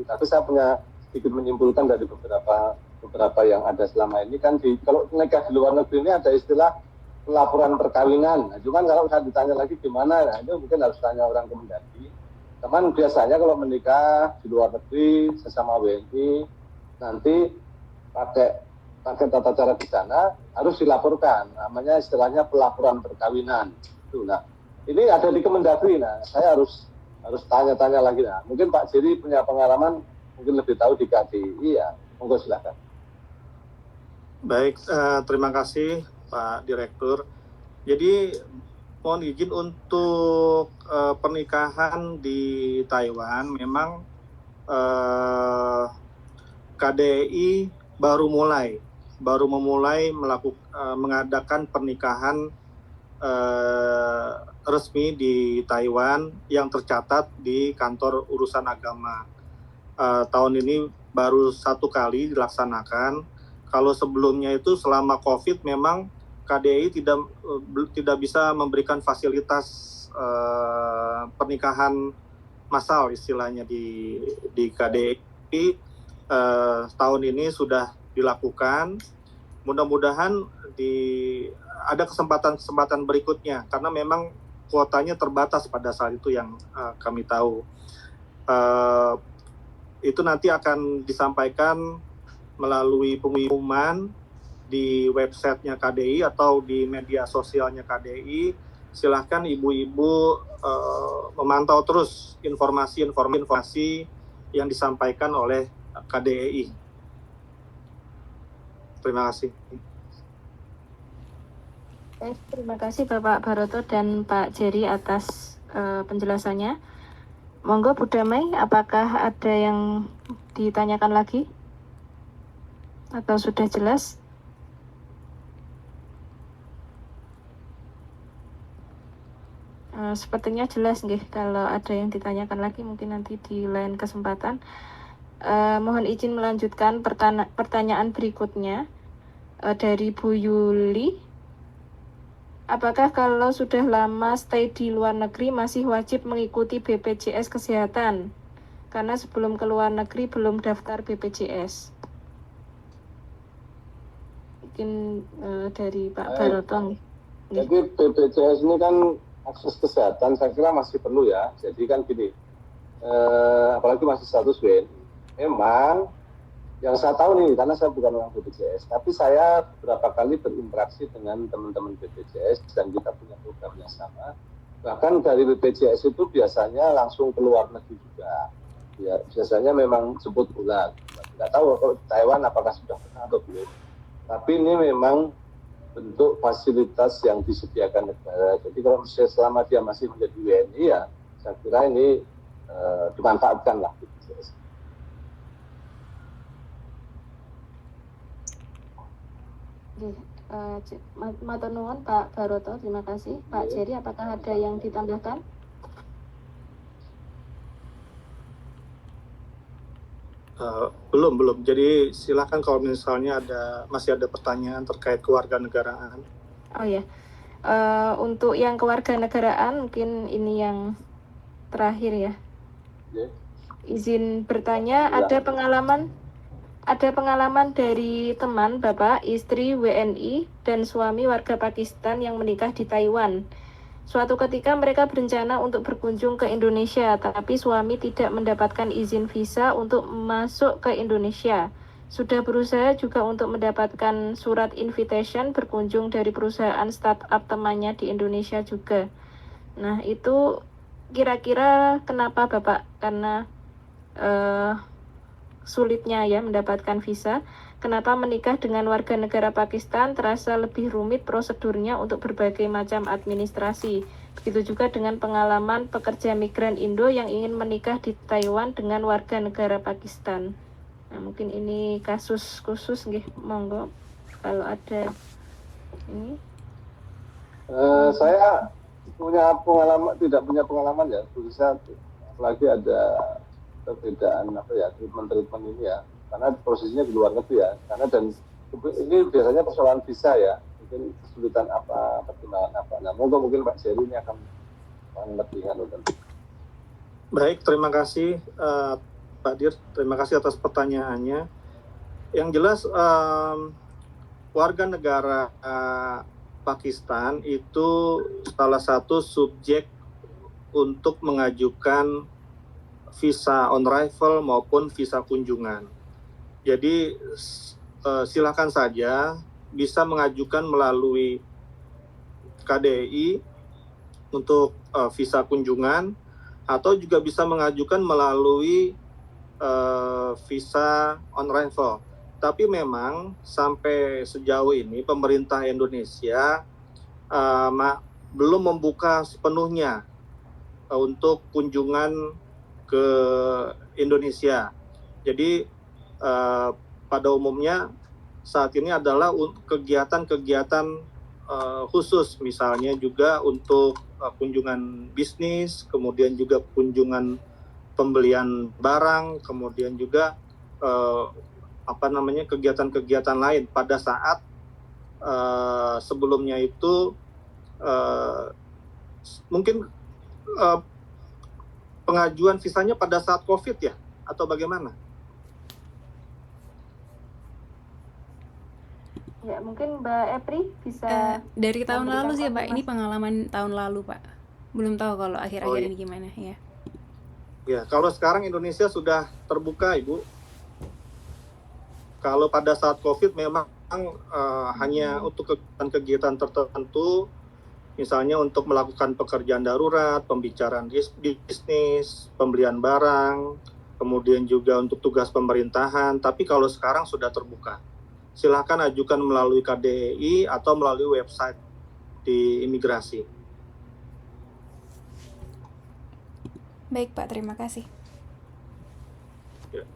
tapi saya punya sedikit menyimpulkan dari beberapa yang ada selama ini kan kalau nikah di luar negeri ini ada istilah pelaporan perkawinan. Nah, cuman kalau saya ditanya lagi gimana, nah itu mungkin harus tanya orang Kemendagri. Teman biasanya kalau menikah di luar negeri sesama WNI nanti pakai tata cara di sana harus dilaporkan, namanya istilahnya pelaporan perkawinan. Itu. Nah, ini ada di Kemendagri. Nah, saya harus tanya-tanya lagi. Nah, mungkin Pak Jerry punya pengalaman, mungkin lebih tahu di KDI ya. Monggo silakan. Baik, terima kasih Pak Direktur. Jadi mohon izin untuk pernikahan di Taiwan, memang KDI baru memulai mengadakan pernikahan resmi di Taiwan yang tercatat di kantor urusan agama. Tahun ini baru 1 kali dilaksanakan. Kalau sebelumnya itu selama COVID memang KDI tidak bisa memberikan fasilitas pernikahan massal istilahnya di KDI. Tahun ini sudah dilakukan. Mudah-mudahan ada kesempatan berikutnya karena memang kuotanya terbatas pada saat itu yang kami tahu. Itu nanti akan disampaikan melalui pengumuman di websitenya KDI atau di media sosialnya KDI. Silahkan ibu-ibu memantau terus informasi yang disampaikan oleh KDI. Terima kasih. Terima kasih Bapak Baroto dan Pak Jerry atas penjelasannya. Monggo Bu Damai, apakah ada yang ditanyakan lagi? Atau sudah jelas? Sepertinya jelas nggih. Kalau ada yang ditanyakan lagi mungkin nanti di lain kesempatan. Mohon izin melanjutkan pertanyaan berikutnya dari Bu Yuli. Apakah kalau sudah lama stay di luar negeri masih wajib mengikuti BPJS Kesehatan? Karena sebelum ke luar negeri belum daftar BPJS. Mungkin dari Pak Baroto. Jadi BPJS ini kan akses kesehatan saya kira masih perlu ya. Jadi kan gini, apalagi masih status WNI. Memang yang saya tahu nih, karena saya bukan orang BPJS, tapi saya beberapa kali berinteraksi dengan teman-teman BPJS dan kita punya program yang sama. Bahkan dari BPJS itu biasanya langsung ke luar negeri juga. Ya, biasanya memang jemput bola. Tidak tahu kalau di Taiwan apakah sudah pernah atau belum. Tapi ini memang bentuk fasilitas yang disediakan negara. Jadi kalau selama dia masih menjadi WNI ya, saya kira ini dimanfaatkan lah BPJS. Matur nuwun Pak Baroto, terima kasih. Pak Jerry, apakah ada yang ditambahkan? Belum. Jadi silakan kalau misalnya masih ada pertanyaan terkait kewarganegaraan. Oh ya, untuk yang kewarganegaraan mungkin ini yang terakhir ya. Izin bertanya, ada pengalaman dari teman Bapak, istri WNI dan suami warga Pakistan yang menikah di Taiwan. Suatu ketika mereka berencana untuk berkunjung ke Indonesia, tapi suami tidak mendapatkan izin visa untuk masuk ke Indonesia. sudah berusaha juga untuk mendapatkan surat invitation berkunjung dari perusahaan startup temannya di Indonesia juga. Nah, itu kira-kira kenapa Bapak? Karena sulitnya ya mendapatkan visa. Kenapa menikah dengan warga negara Pakistan terasa lebih rumit prosedurnya untuk berbagai macam administrasi. Begitu juga dengan pengalaman pekerja migran Indo yang ingin menikah di Taiwan dengan warga negara Pakistan. Nah, mungkin ini kasus khusus nggih, monggo kalau ada ini. Saya tidak punya pengalaman ya, khususnya apalagi ada perbedaan treatment ini ya, karena posisinya di luar negeri ya, karena dan ini biasanya persoalan visa ya, mungkin kesulitan apa, pertimbangan apa. Nah, mungkin Pak Jerry ini akan lebih Baik, terima kasih Pak Dir, terima kasih atas pertanyaannya. Yang jelas warga negara Pakistan itu salah satu subjek untuk mengajukan visa on arrival maupun visa kunjungan. Jadi silakan saja bisa mengajukan melalui KDI untuk visa kunjungan, atau juga bisa mengajukan melalui visa on arrival. Tapi memang sampai sejauh ini pemerintah Indonesia belum membuka sepenuhnya untuk kunjungan ke Indonesia. Jadi pada umumnya saat ini adalah kegiatan-kegiatan khusus, misalnya juga untuk kunjungan bisnis, kemudian juga kunjungan pembelian barang, kemudian juga kegiatan-kegiatan lain. Pada saat sebelumnya itu mungkin pengajuan visanya pada saat COVID ya, atau bagaimana? Ya, mungkin Mbak Epri bisa dari tahun lalu sih Pak, ini informasi. pengalaman tahun lalu Pak. Belum tahu kalau akhir-akhir ini gimana ya. Ya, kalau sekarang Indonesia sudah terbuka, Ibu. Kalau pada saat COVID memang hanya untuk kegiatan tertentu, misalnya untuk melakukan pekerjaan darurat, pembicaraan bisnis, pembelian barang, kemudian juga untuk tugas pemerintahan. Tapi kalau sekarang sudah terbuka, silakan ajukan melalui KDI atau melalui website di imigrasi. Baik Pak, terima kasih. Ya,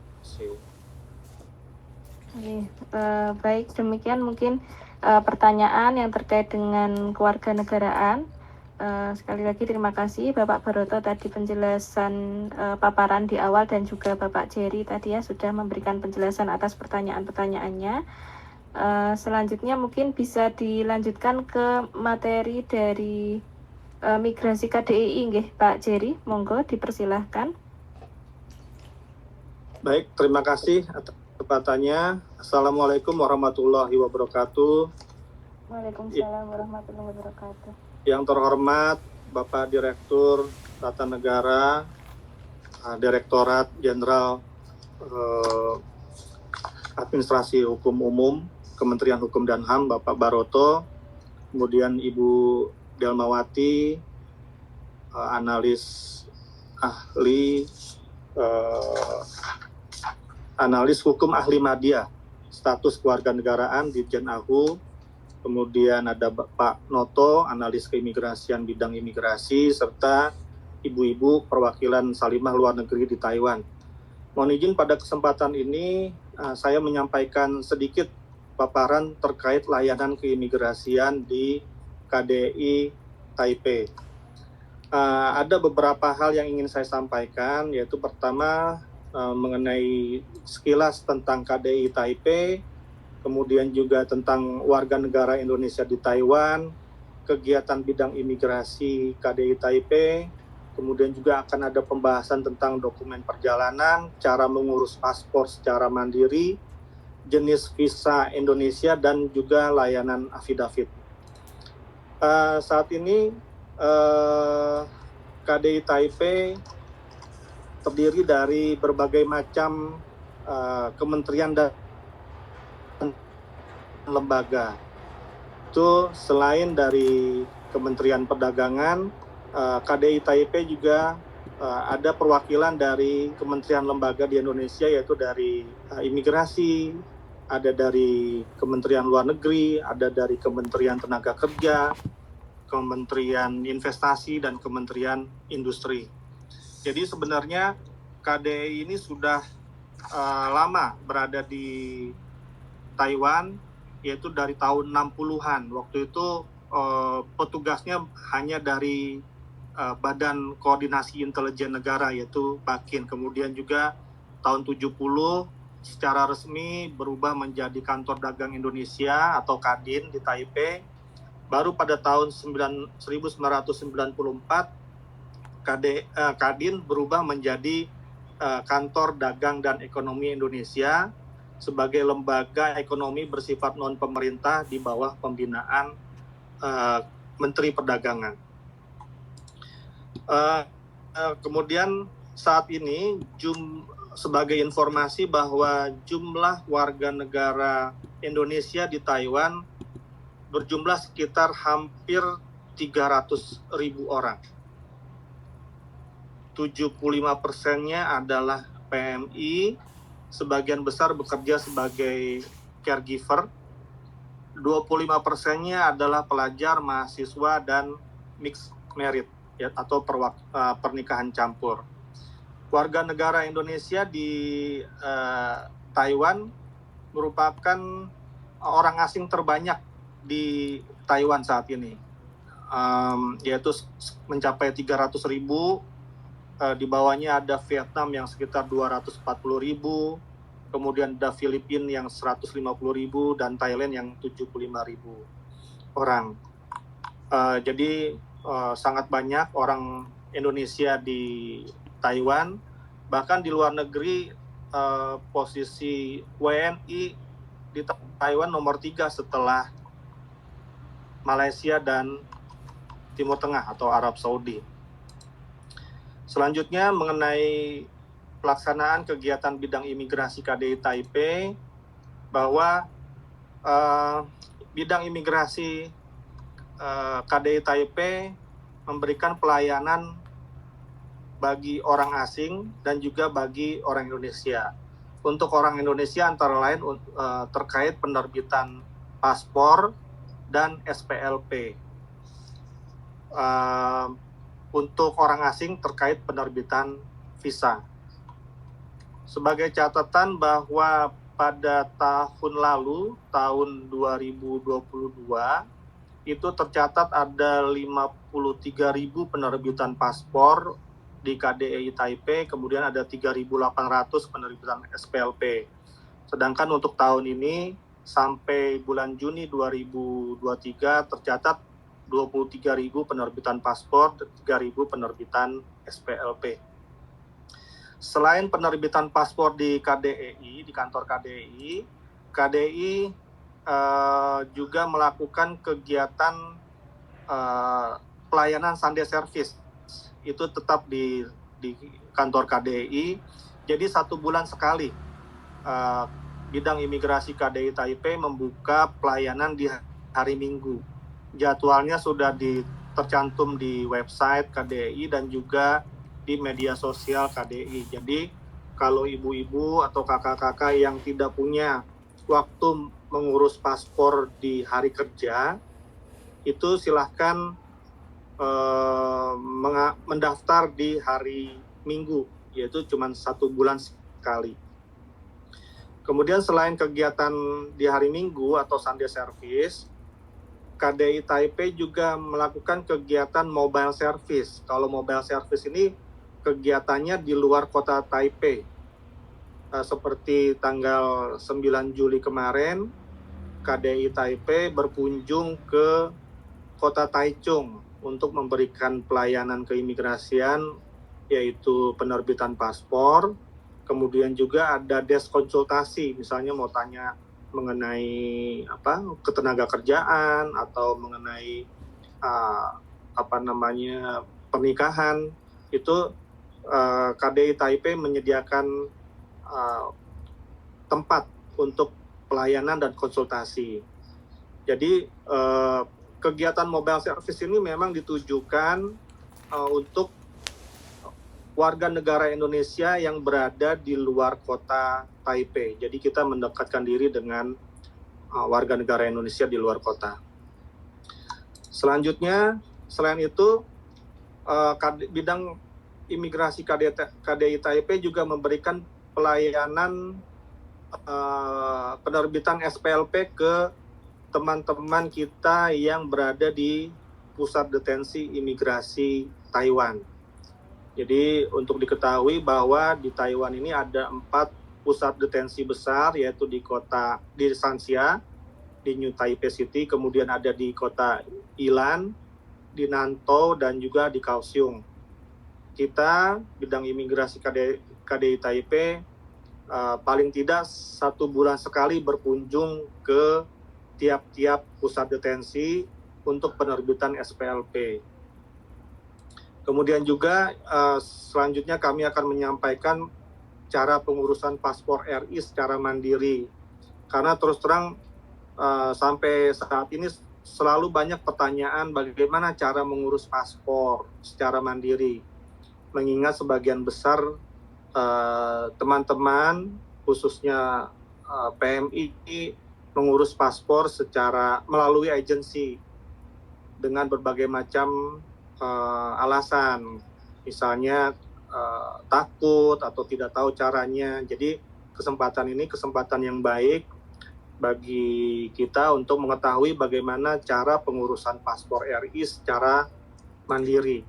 Baik, demikian mungkin pertanyaan yang terkait dengan kewarganegaraan. Sekali lagi terima kasih Bapak Baroto tadi penjelasan paparan di awal, dan juga Bapak Jerry tadi ya sudah memberikan penjelasan atas pertanyaan-pertanyaannya. Selanjutnya mungkin bisa dilanjutkan ke materi dari migrasi KDI nggih Pak Jerry, monggo dipersilahkan. Baik, terima kasih atas kesempatannya. Assalamualaikum warahmatullahi wabarakatuh. Waalaikumsalam warahmatullahi wabarakatuh. Yang terhormat Bapak Direktur Tata Negara, Direktorat Jenderal Administrasi Hukum Umum, Kementerian Hukum dan HAM, Bapak Baroto, kemudian Ibu Delmawati, analis ahli analis hukum ahli media, status kewarganegaraan Dirjen AHU, kemudian ada Pak Noto, analis keimigrasian bidang imigrasi, serta ibu-ibu perwakilan Salimah luar negeri di Taiwan. Mohon izin pada kesempatan ini saya menyampaikan sedikit paparan terkait layanan keimigrasian di KDI Taipei. Ada beberapa hal yang ingin saya sampaikan, yaitu pertama mengenai sekilas tentang KDI Taipei, kemudian juga tentang warga negara Indonesia di Taiwan, kegiatan bidang imigrasi KDI Taipei, kemudian juga akan ada pembahasan tentang dokumen perjalanan, cara mengurus paspor secara mandiri, jenis visa Indonesia, dan juga layanan affidavit. Saat ini KDI Taipei terdiri dari berbagai macam kementerian dan lembaga. Itu selain dari Kementerian Perdagangan, KDI Taipei juga ada perwakilan dari kementerian lembaga di Indonesia, yaitu dari imigrasi, ada dari Kementerian Luar Negeri, ada dari Kementerian Tenaga Kerja, Kementerian Investasi, dan Kementerian Industri. Jadi sebenarnya KDI ini sudah lama berada di Taiwan, yaitu dari tahun 60-an. Waktu itu petugasnya hanya dari Badan Koordinasi Intelijen Negara, yaitu BAKIN. Kemudian juga tahun 70 secara resmi berubah menjadi Kantor Dagang Indonesia atau KADIN di Taipei. Baru pada tahun 1994 KADIN berubah menjadi Kantor Dagang dan Ekonomi Indonesia sebagai lembaga ekonomi bersifat non-pemerintah di bawah pembinaan Menteri Perdagangan. Kemudian saat ini sebagai informasi bahwa jumlah warga negara Indonesia di Taiwan berjumlah sekitar hampir 300.000 orang. 75%-nya adalah PMI, sebagian besar bekerja sebagai caregiver. 25%-nya adalah pelajar, mahasiswa, dan mixed marriage, ya, atau pernikahan campur. Warga negara Indonesia di Taiwan merupakan orang asing terbanyak di Taiwan saat ini, yaitu mencapai 300.000. Di bawahnya ada Vietnam yang sekitar 240.000, kemudian ada Filipina yang 150.000, dan Thailand yang 75.000 orang. Jadi sangat banyak orang Indonesia di Taiwan. Bahkan di luar negeri posisi WNI di Taiwan nomor 3 setelah Malaysia dan Timur Tengah atau Arab Saudi. Selanjutnya mengenai pelaksanaan kegiatan bidang imigrasi KDI Taipei, bahwa bidang imigrasi KDI Taipei memberikan pelayanan bagi orang asing dan juga bagi orang Indonesia. Untuk orang Indonesia antara lain terkait penerbitan paspor dan SPLP. Untuk orang asing terkait penerbitan visa. Sebagai catatan bahwa pada tahun lalu, tahun 2022, itu tercatat ada 53.000 penerbitan paspor di KDI Taipei, kemudian ada 3.800 penerbitan SPLP. Sedangkan untuk tahun ini, sampai bulan Juni 2023 tercatat 23.000 penerbitan paspor dan 3.000 penerbitan SPLP. Selain penerbitan paspor di KDI, di kantor KDI, KDI juga melakukan kegiatan pelayanan Sunday service. Itu tetap di kantor KDI. Jadi 1 bulan sekali bidang imigrasi KDI Taipei membuka pelayanan di hari Minggu. Jadwalnya sudah tercantum di website KDI dan juga di media sosial KDI. Jadi kalau ibu-ibu atau kakak-kakak yang tidak punya waktu mengurus paspor di hari kerja, itu silahkan mendaftar di hari Minggu, yaitu cuma 1 bulan sekali. Kemudian selain kegiatan di hari Minggu atau Sunday service, KDI Taipei juga melakukan kegiatan mobile service. Kalau mobile service ini kegiatannya di luar kota Taipei. Seperti tanggal 9 Juli kemarin, KDI Taipei berkunjung ke kota Taichung untuk memberikan pelayanan keimigrasian, yaitu penerbitan paspor. Kemudian juga ada desk konsultasi, misalnya mau tanya mengenai ketenaga kerjaan atau mengenai pernikahan. Itu KDI Taipei menyediakan tempat untuk pelayanan dan konsultasi. Jadi kegiatan mobile service ini memang ditujukan untuk warga negara Indonesia yang berada di luar kota Taipei. Jadi kita mendekatkan diri dengan warga negara Indonesia di luar kota. Selanjutnya, selain itu, bidang imigrasi KDI Taipei juga memberikan pelayanan penerbitan SPLP ke teman-teman kita yang berada di pusat detensi imigrasi Taiwan. Jadi untuk diketahui bahwa di Taiwan ini ada 4 pusat detensi besar, yaitu di Shanxia, di New Taipei City, kemudian ada di kota Ilan, di Nantou, dan juga di Kaohsiung. Kita, bidang imigrasi KDI Taipei, paling tidak 1 bulan sekali berkunjung ke tiap-tiap pusat detensi untuk penerbitan SPLP. Kemudian juga selanjutnya kami akan menyampaikan cara pengurusan paspor RI secara mandiri. Karena terus terang sampai saat ini selalu banyak pertanyaan bagaimana cara mengurus paspor secara mandiri. Mengingat sebagian besar teman-teman, khususnya PMI, mengurus paspor secara melalui agensi dengan berbagai macam alasan, misalnya takut atau tidak tahu caranya. Jadi kesempatan ini kesempatan yang baik bagi kita untuk mengetahui bagaimana cara pengurusan paspor RI secara mandiri.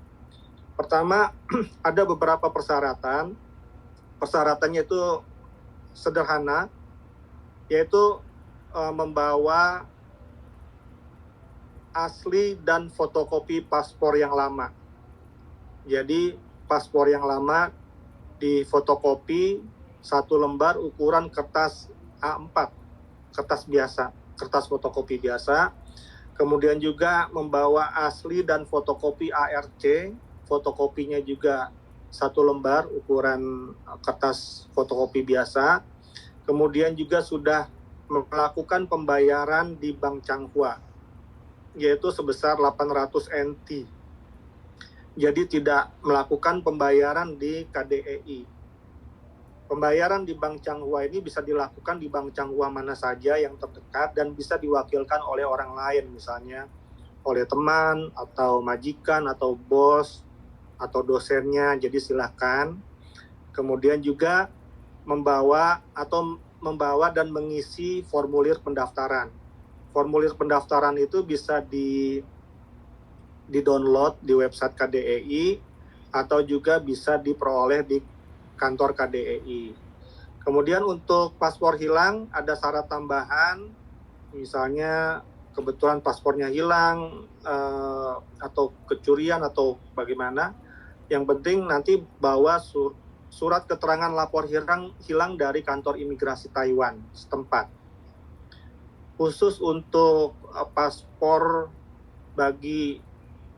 Pertama, ada beberapa persyaratan. Persyaratannya itu sederhana, yaitu membawa asli dan fotokopi paspor yang lama. Jadi paspor yang lama difotokopi 1 lembar ukuran kertas A4, kertas biasa, kertas fotokopi biasa. Kemudian juga membawa asli dan fotokopi ARC, fotokopinya juga 1 lembar ukuran kertas fotokopi biasa. Kemudian juga sudah melakukan pembayaran di Bank Changhua, yaitu sebesar 800 NT. Jadi tidak melakukan pembayaran di KDEI. Pembayaran di Bank Changhua ini bisa dilakukan di Bank Changhua mana saja yang terdekat dan bisa diwakilkan oleh orang lain, misalnya oleh teman atau majikan atau bos atau dosennya. Jadi silakan. Kemudian juga membawa dan mengisi formulir pendaftaran. Formulir pendaftaran itu bisa di-download di website KDEI atau juga bisa diperoleh di kantor KDEI. Kemudian untuk paspor hilang ada syarat tambahan, misalnya kebetulan paspornya hilang atau kecurian atau bagaimana. Yang penting nanti bawa surat keterangan lapor hilang dari kantor imigrasi Taiwan setempat. Khusus untuk paspor bagi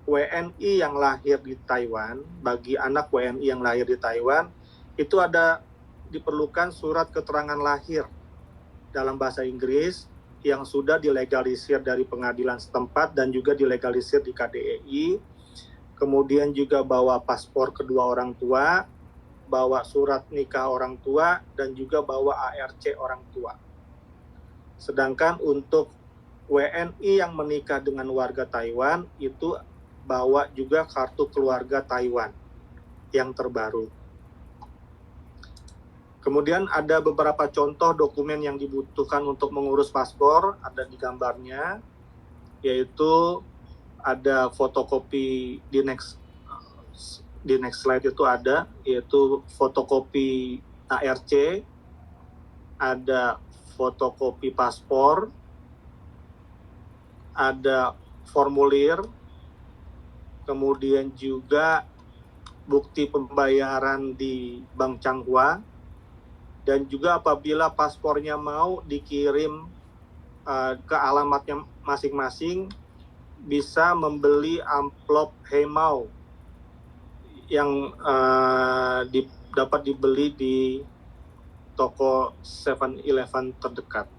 WNI yang lahir di Taiwan, bagi anak WNI yang lahir di Taiwan, itu ada diperlukan surat keterangan lahir dalam bahasa Inggris yang sudah dilegalisir dari pengadilan setempat dan juga dilegalisir di KDEI. Kemudian juga bawa paspor kedua orang tua, bawa surat nikah orang tua, dan juga bawa ARC orang tua. Sedangkan untuk WNI yang menikah dengan warga Taiwan itu bawa juga kartu keluarga Taiwan yang terbaru. Kemudian ada beberapa contoh dokumen yang dibutuhkan untuk mengurus paspor, ada di gambarnya, yaitu ada fotokopi di next slide itu ada, yaitu fotokopi ARC, ada fotokopi paspor, ada formulir, kemudian juga bukti pembayaran di Bank Changhua, dan juga apabila paspornya mau dikirim ke alamatnya masing-masing, bisa membeli amplop Hemau yang dapat dibeli di toko 7-Eleven terdekat.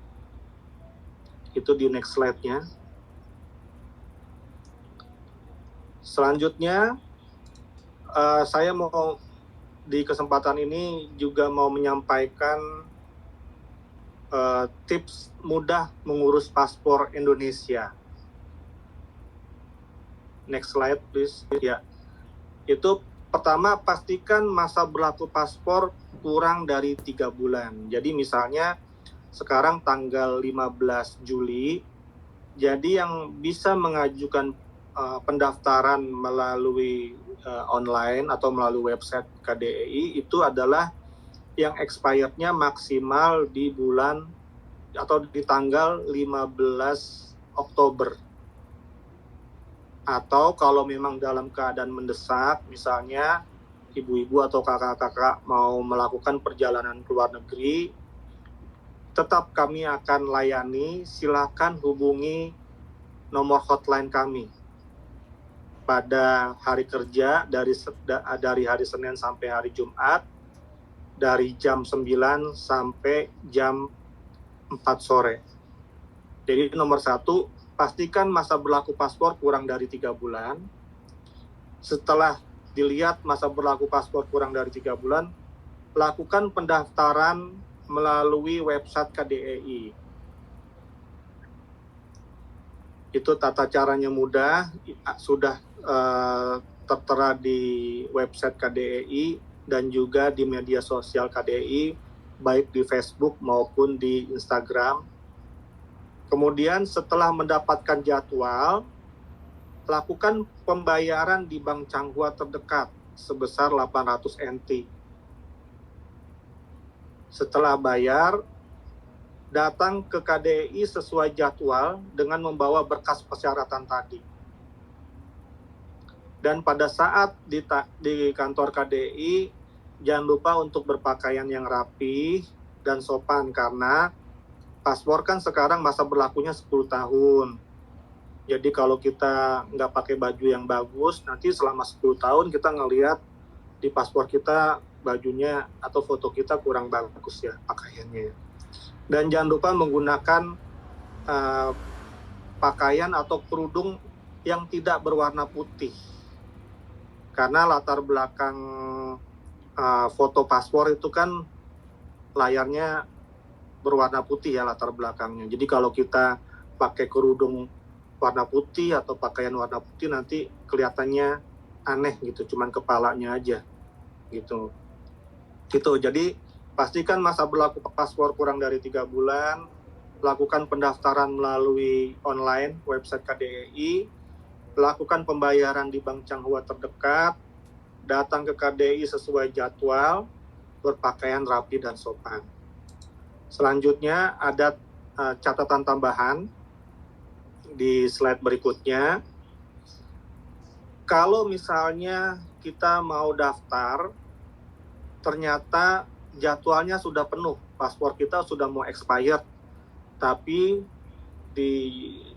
Itu di next slide-nya. Selanjutnya, saya mau di kesempatan ini juga mau menyampaikan tips mudah mengurus paspor Indonesia. Next slide, please. Ya, itu pertama, pastikan masa berlaku paspor kurang dari 3 bulan. Jadi misalnya sekarang tanggal 15 Juli, jadi yang bisa mengajukan pendaftaran melalui online atau melalui website KDEI itu adalah yang expirednya maksimal di bulan atau di tanggal 15 Oktober. Atau kalau memang dalam keadaan mendesak, misalnya ibu-ibu atau kakak-kakak mau melakukan perjalanan ke luar negeri, tetap kami akan layani. Silakan hubungi nomor hotline kami pada hari kerja dari hari Senin sampai hari Jumat, dari jam 9 sampai jam 4 sore. Jadi nomor 1, pastikan masa berlaku paspor kurang dari 3 bulan. Setelah dilihat masa berlaku paspor kurang dari 3 bulan, lakukan pendaftaran melalui website KDEI. Itu tata caranya mudah, sudah tertera di website KDEI dan juga di media sosial KDEI, baik di Facebook maupun di Instagram. Kemudian setelah mendapatkan jadwal, lakukan pembayaran di Bank Changhua terdekat sebesar 800 NT. Setelah bayar, datang ke KDEI sesuai jadwal dengan membawa berkas persyaratan tadi. Dan pada saat di kantor KDEI, jangan lupa untuk berpakaian yang rapi dan sopan, karena paspor kan sekarang masa berlakunya 10 tahun. Jadi kalau kita nggak pakai baju yang bagus, nanti selama 10 tahun kita ngelihat di paspor kita bajunya atau foto kita kurang bagus ya pakaiannya. Dan jangan lupa menggunakan pakaian atau kerudung yang tidak berwarna putih. Karena latar belakang foto paspor itu kan layarnya berwarna putih ya latar belakangnya. Jadi kalau kita pakai kerudung warna putih atau pakaian warna putih, nanti kelihatannya aneh gitu, cuman kepalanya aja gitu. Jadi pastikan masa berlaku paspor kurang dari 3 bulan, lakukan pendaftaran melalui online website KDEI, lakukan pembayaran di Bank Changhua terdekat, datang ke KDEI sesuai jadwal, berpakaian rapi dan sopan. Selanjutnya ada catatan tambahan di slide berikutnya. Kalau misalnya kita mau daftar, ternyata jadwalnya sudah penuh, paspor kita sudah mau expired, tapi di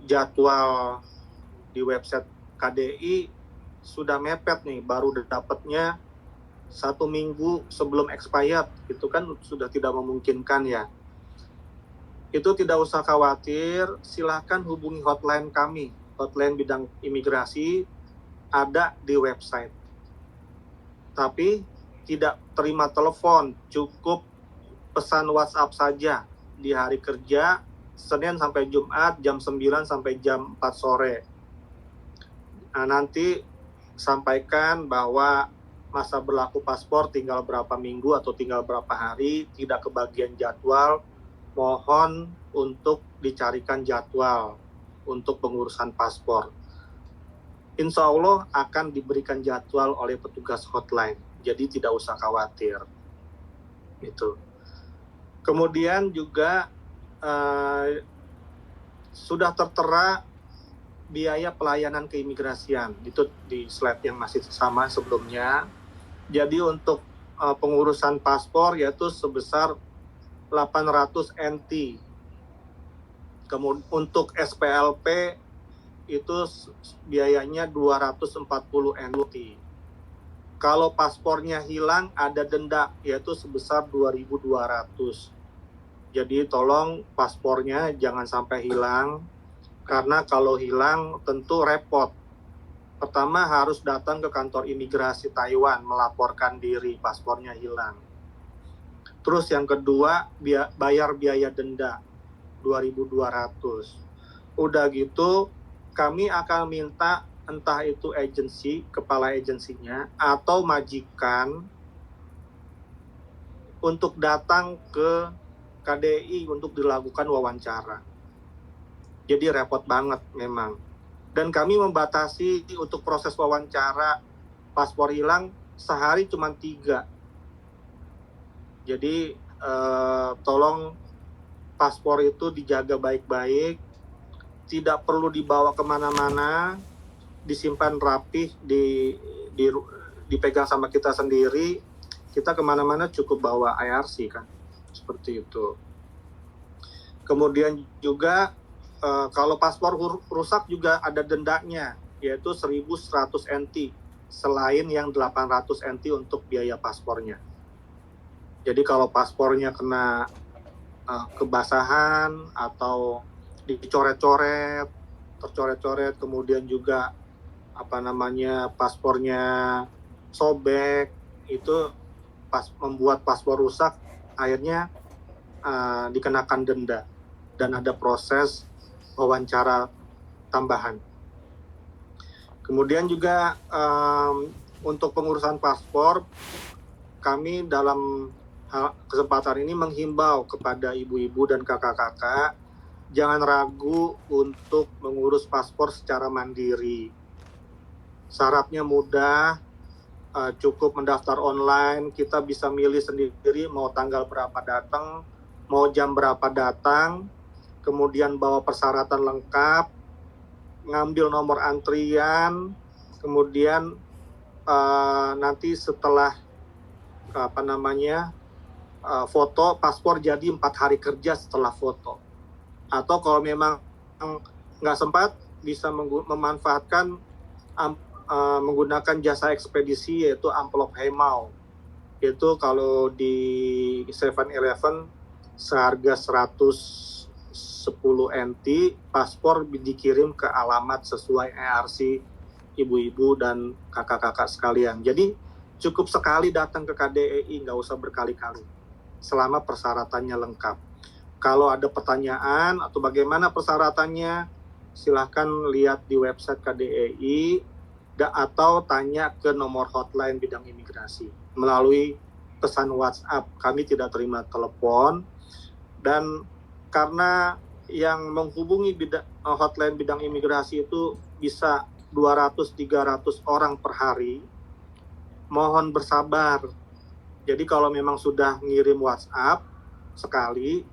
jadwal di website KDI sudah mepet nih, baru dapatnya 1 minggu sebelum expired, itu kan sudah tidak memungkinkan ya. Itu tidak usah khawatir, silakan hubungi hotline kami, hotline bidang imigrasi ada di website. Tapi tidak terima telepon, cukup pesan WhatsApp saja di hari kerja, Senin sampai Jumat, jam 9 sampai jam 4 sore. Nah, nanti sampaikan bahwa masa berlaku paspor tinggal berapa minggu atau tinggal berapa hari, tidak kebagian jadwal, mohon untuk dicarikan jadwal untuk pengurusan paspor. Insya Allah akan diberikan jadwal oleh petugas hotline, jadi tidak usah khawatir. Gitu. Kemudian juga sudah tertera biaya pelayanan keimigrasian, itu di slide yang masih sama sebelumnya. Jadi untuk pengurusan paspor yaitu sebesar 800 NT. Kemudian untuk SPLP itu biayanya 240 NT. Kalau paspornya hilang ada denda yaitu sebesar 2.200. Jadi tolong paspornya jangan sampai hilang, karena kalau hilang tentu repot. Pertama harus datang ke kantor imigrasi Taiwan melaporkan diri paspornya hilang. Terus yang kedua bayar biaya denda 2.200. Udah gitu kami akan minta entah itu agensi, kepala agensinya atau majikan untuk datang ke KDI untuk dilakukan wawancara. Jadi repot banget memang. Dan kami membatasi untuk proses wawancara paspor hilang sehari cuma 3. Jadi tolong paspor itu dijaga baik-baik, tidak perlu dibawa kemana-mana, disimpan rapih, dipegang sama kita sendiri. Kita kemana-mana cukup bawa IRC kan, seperti itu. Kemudian juga kalau paspor rusak juga ada dendanya, yaitu 1.100 NT, selain yang 800 NT untuk biaya paspornya. Jadi kalau paspornya kena kebasahan atau dicoret-coret, tercoret-coret, kemudian juga paspornya sobek, itu membuat paspor rusak, akhirnya dikenakan denda dan ada proses wawancara tambahan. Kemudian juga untuk pengurusan paspor, kami dalam kesempatan ini menghimbau kepada ibu-ibu dan kakak-kakak, jangan ragu untuk mengurus paspor secara mandiri. Syaratnya mudah, cukup mendaftar online, kita bisa milih sendiri mau tanggal berapa datang, mau jam berapa datang, kemudian bawa persyaratan lengkap, ngambil nomor antrian, kemudian nanti setelah foto paspor jadi 4 hari kerja setelah foto. Atau kalau memang nggak sempat, bisa memanfaatkan menggunakan jasa ekspedisi, yaitu amplop Hemau. Itu kalau di 7-Eleven seharga 110 NT, paspor dikirim ke alamat sesuai IRC ibu-ibu dan kakak-kakak sekalian. Jadi cukup sekali datang ke KDEI, nggak usah berkali-kali, selama persyaratannya lengkap. Kalau ada pertanyaan atau bagaimana persyaratannya, silahkan lihat di website KDEI atau tanya ke nomor hotline bidang imigrasi melalui pesan WhatsApp. Kami tidak terima telepon, dan karena yang menghubungi hotline bidang imigrasi itu bisa 200-300 orang per hari, mohon bersabar. Jadi kalau memang sudah ngirim WhatsApp sekali,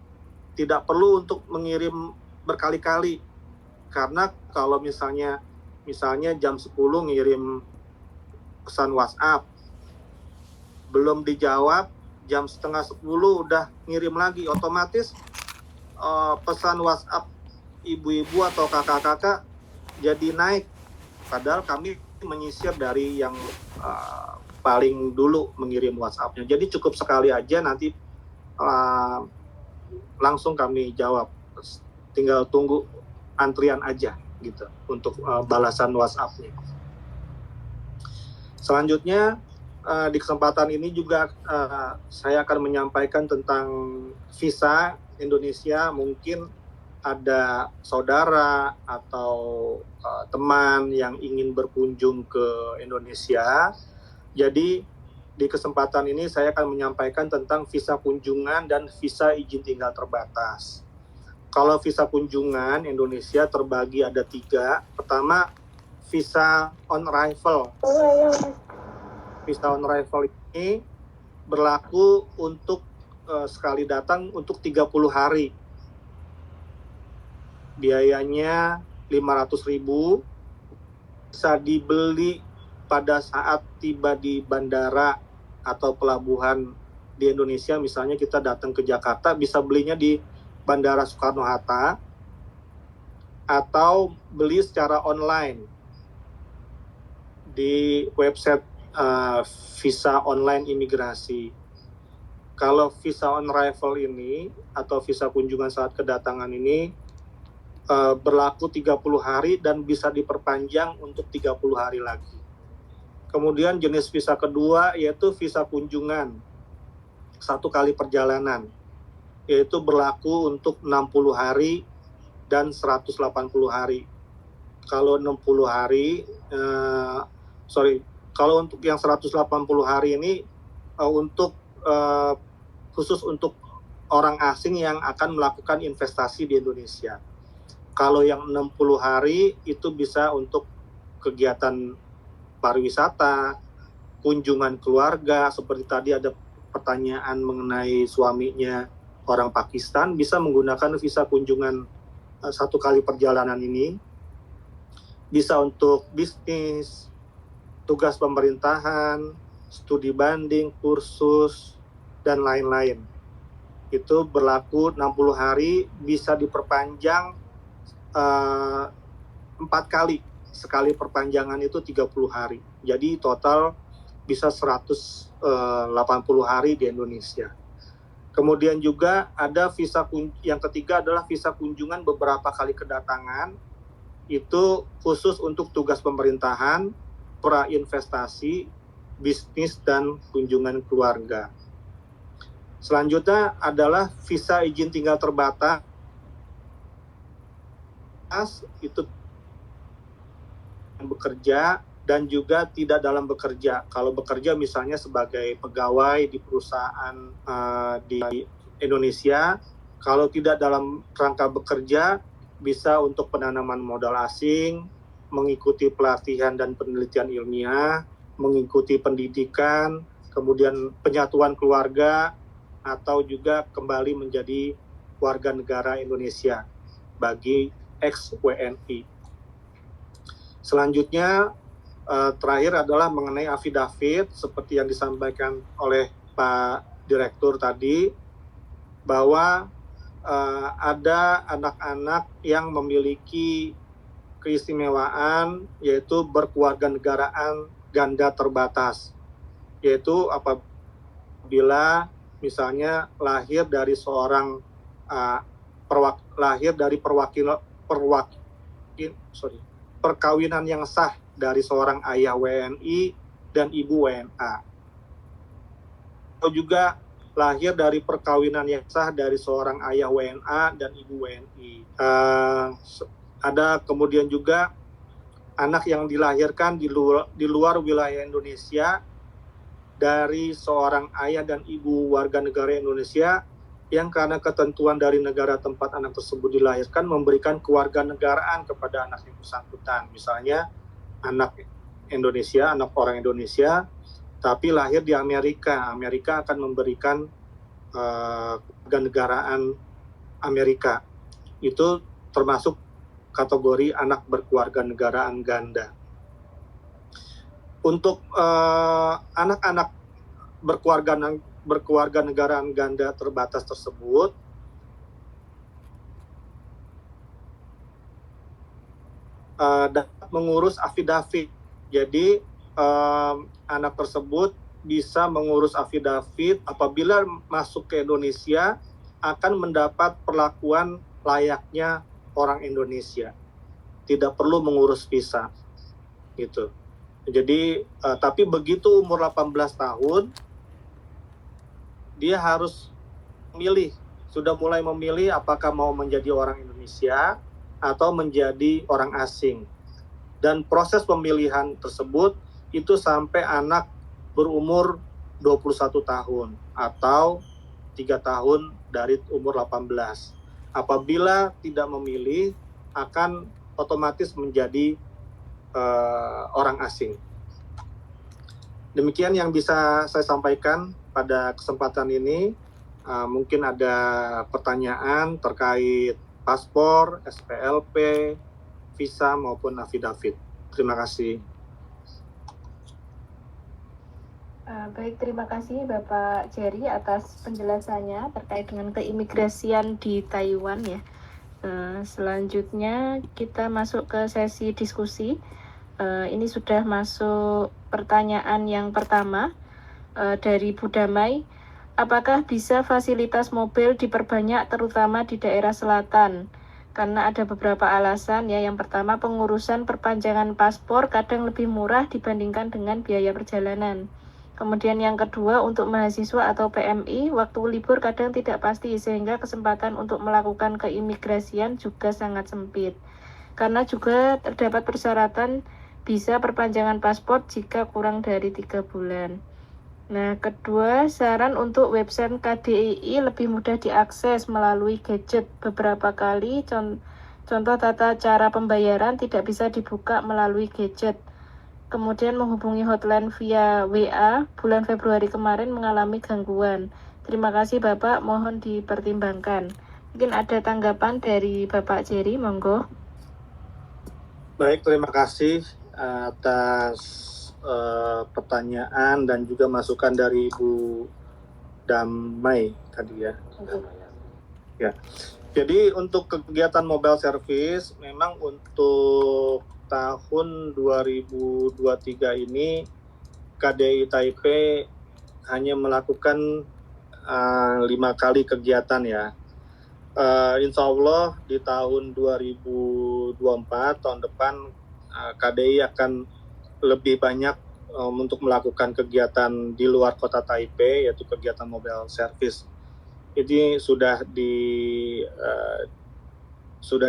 tidak perlu untuk mengirim berkali-kali. Karena kalau misalnya jam 10 ngirim pesan WhatsApp, belum dijawab, jam 9:30 udah ngirim lagi, otomatis pesan WhatsApp ibu-ibu atau kakak-kakak jadi naik. Padahal kami menyisir dari yang paling dulu mengirim WhatsApp-nya. Jadi cukup sekali aja, nanti langsung kami jawab. Tinggal tunggu antrian aja gitu untuk balasan WhatsApp-nya. Selanjutnya di kesempatan ini juga saya akan menyampaikan tentang visa Indonesia. Mungkin ada saudara atau teman yang ingin berkunjung ke Indonesia. Jadi di kesempatan ini saya akan menyampaikan tentang visa kunjungan dan visa izin tinggal terbatas. Kalau visa kunjungan Indonesia terbagi ada 3. Pertama, visa on arrival. Visa on arrival ini berlaku untuk sekali datang untuk 30 hari. Biayanya 500.000, bisa dibeli pada saat tiba di bandara atau pelabuhan di Indonesia. Misalnya kita datang ke Jakarta, bisa belinya di Bandara Soekarno-Hatta, atau beli secara online di website visa online imigrasi. kalau visa on arrival ini atau visa kunjungan saat kedatangan ini berlaku 30 hari dan bisa diperpanjang untuk 30 hari lagi. Kemudian jenis visa kedua yaitu visa kunjungan 1 kali perjalanan, yaitu berlaku untuk 60 hari dan 180 hari. Kalau 60 hari, kalau untuk yang 180 hari ini khusus untuk orang asing yang akan melakukan investasi di Indonesia. Kalau yang 60 hari itu bisa untuk kegiatan pariwisata, kunjungan keluarga, seperti tadi ada pertanyaan mengenai suaminya orang Pakistan, bisa menggunakan visa kunjungan 1 kali perjalanan ini. Bisa untuk bisnis, tugas pemerintahan, studi banding, kursus, dan lain-lain. Itu berlaku 60 hari, bisa diperpanjang 4 kali. Sekali perpanjangan itu 30 hari. Jadi total bisa 180 hari di Indonesia. Kemudian juga ada visa yang ketiga adalah visa kunjungan beberapa kali kedatangan. Itu khusus untuk tugas pemerintahan, pra-investasi, bisnis, dan kunjungan keluarga. Selanjutnya adalah visa izin tinggal terbatas. Itu bekerja dan juga tidak dalam bekerja. Kalau bekerja misalnya sebagai pegawai di perusahaan di Indonesia, kalau tidak dalam rangka bekerja bisa untuk penanaman modal asing, mengikuti pelatihan dan penelitian ilmiah, mengikuti pendidikan, kemudian penyatuan keluarga, atau juga kembali menjadi warga negara Indonesia bagi ex-WNI. Selanjutnya, terakhir adalah mengenai affidavit, seperti yang disampaikan oleh Pak Direktur tadi, bahwa ada anak-anak yang memiliki keistimewaan, yaitu berkewarganegaraan ganda terbatas, yaitu apabila misalnya lahir dari seorang perkawinan yang sah dari seorang ayah WNI dan ibu WNA, atau juga lahir dari perkawinan yang sah dari seorang ayah WNA dan ibu WNI. Ada kemudian juga anak yang dilahirkan di luar wilayah Indonesia dari seorang ayah dan ibu warga negara Indonesia yang karena ketentuan dari negara tempat anak tersebut dilahirkan memberikan kewarganegaraan kepada anak yang bersangkutan. Misalnya anak Indonesia, anak orang Indonesia, tapi lahir di Amerika. Amerika akan memberikan kewarganegaraan Amerika. Itu termasuk kategori anak berkewarganegaraan ganda. Untuk anak-anak berkewarganegaraan ganda terbatas tersebut, dapat mengurus affidavit. Jadi anak tersebut bisa mengurus affidavit apabila masuk ke Indonesia akan mendapat perlakuan layaknya orang Indonesia, tidak perlu mengurus visa, gitu. Jadi tapi begitu umur 18 tahun dia harus memilih, sudah mulai memilih apakah mau menjadi orang Indonesia atau menjadi orang asing. Dan proses pemilihan tersebut itu sampai anak berumur 21 tahun atau 3 tahun dari umur 18. Apabila tidak memilih akan otomatis menjadi orang asing. Demikian yang bisa saya sampaikan pada kesempatan ini. Mungkin ada pertanyaan terkait paspor, SPLP, visa maupun affidavit. Terima kasih. Baik, terima kasih Bapak Jerry atas penjelasannya terkait dengan keimigrasian di Taiwan ya. Selanjutnya kita masuk ke sesi diskusi. Ini sudah masuk pertanyaan yang pertama dari Bu Damai. apakah bisa fasilitas mobil diperbanyak terutama di daerah selatan? Karena ada beberapa alasan ya. Yang pertama, pengurusan perpanjangan paspor kadang lebih murah dibandingkan dengan biaya perjalanan. Kemudian yang kedua, untuk mahasiswa atau PMI, waktu libur kadang tidak pasti sehingga kesempatan untuk melakukan keimigrasian juga sangat sempit. Karena juga terdapat persyaratan bisa perpanjangan paspor jika kurang dari 3 bulan. Nah, kedua, saran untuk website KDII lebih mudah diakses melalui gadget. Beberapa kali contoh tata cara pembayaran tidak bisa dibuka melalui gadget. Kemudian menghubungi hotline via WA, bulan Februari kemarin mengalami gangguan. Terima kasih Bapak, mohon dipertimbangkan. Mungkin ada tanggapan dari Bapak Jerry, monggo. Baik, terima kasih atas pertanyaan dan juga masukan dari Ibu Damai tadi ya. Ya. Jadi untuk kegiatan mobile service memang untuk tahun 2023 ini KDI Taipei hanya melakukan 5 kali kegiatan ya. Insya Allah di tahun 2024 tahun depan KDI akan lebih banyak untuk melakukan kegiatan di luar kota Taipei, yaitu kegiatan mobile service. Ini sudah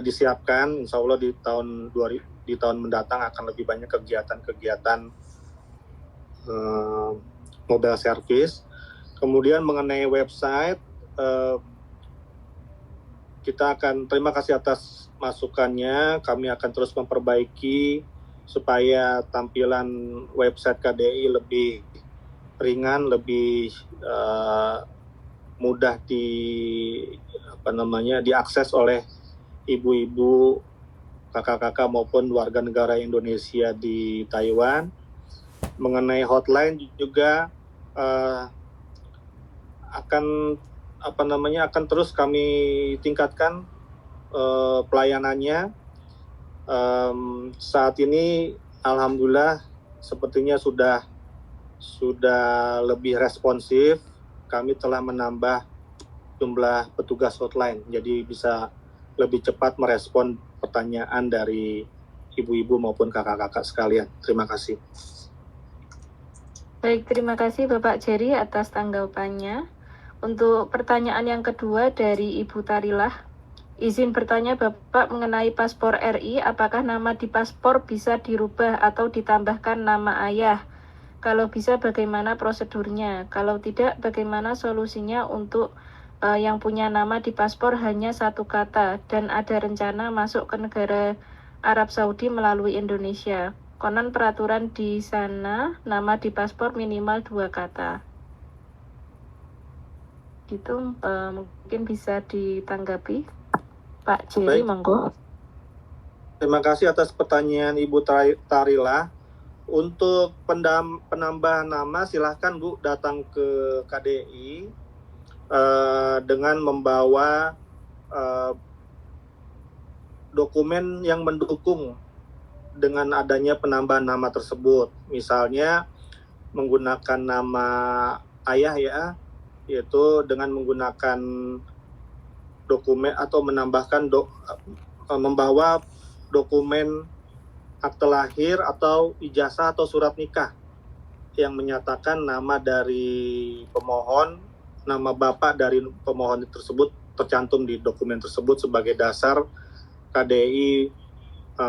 disiapkan, insya Allah di tahun mendatang akan lebih banyak kegiatan-kegiatan mobile service. Kemudian mengenai website, kita akan terima kasih atas masukannya. Kami akan terus memperbaiki supaya tampilan website KDI lebih ringan, lebih mudah diakses oleh ibu-ibu, kakak-kakak maupun warga negara Indonesia di Taiwan. Mengenai hotline juga akan terus kami tingkatkan pelayanannya. Saat ini alhamdulillah sepertinya sudah lebih responsif. Kami telah menambah jumlah petugas hotline, jadi bisa lebih cepat merespon pertanyaan dari ibu-ibu maupun kakak-kakak sekalian. Terima kasih. Baik, terima kasih Bapak Jerry atas tanggapannya. Untuk pertanyaan yang kedua dari Ibu Tarilah, izin bertanya Bapak mengenai paspor RI, apakah nama di paspor bisa dirubah atau ditambahkan nama ayah? Kalau bisa bagaimana prosedurnya? Kalau tidak, bagaimana solusinya untuk yang punya nama di paspor hanya satu kata dan ada rencana masuk ke negara Arab Saudi melalui Indonesia? Konon peraturan di sana nama di paspor minimal 2 kata. Gitu mungkin bisa ditanggapi Pak Jerry, monggo. Terima kasih atas pertanyaan Ibu Tarilah. Untuk penambahan nama silahkan Bu datang ke KDI dengan membawa dokumen yang mendukung dengan adanya penambahan nama tersebut. Misalnya menggunakan nama ayah ya, yaitu dengan menggunakan dokumen atau membawa dokumen akte lahir atau ijazah atau surat nikah yang menyatakan nama dari pemohon, nama bapak dari pemohon tersebut tercantum di dokumen tersebut sebagai dasar KDI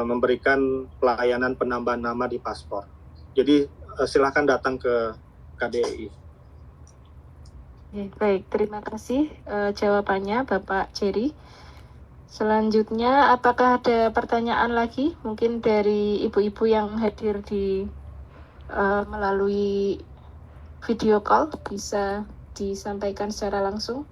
memberikan pelayanan penambahan nama di paspor. Jadi silakan datang ke KDI. Baik, terima kasih jawabannya Bapak Jerry. Selanjutnya, apakah ada pertanyaan lagi? Mungkin dari ibu-ibu yang hadir di melalui video call bisa disampaikan secara langsung.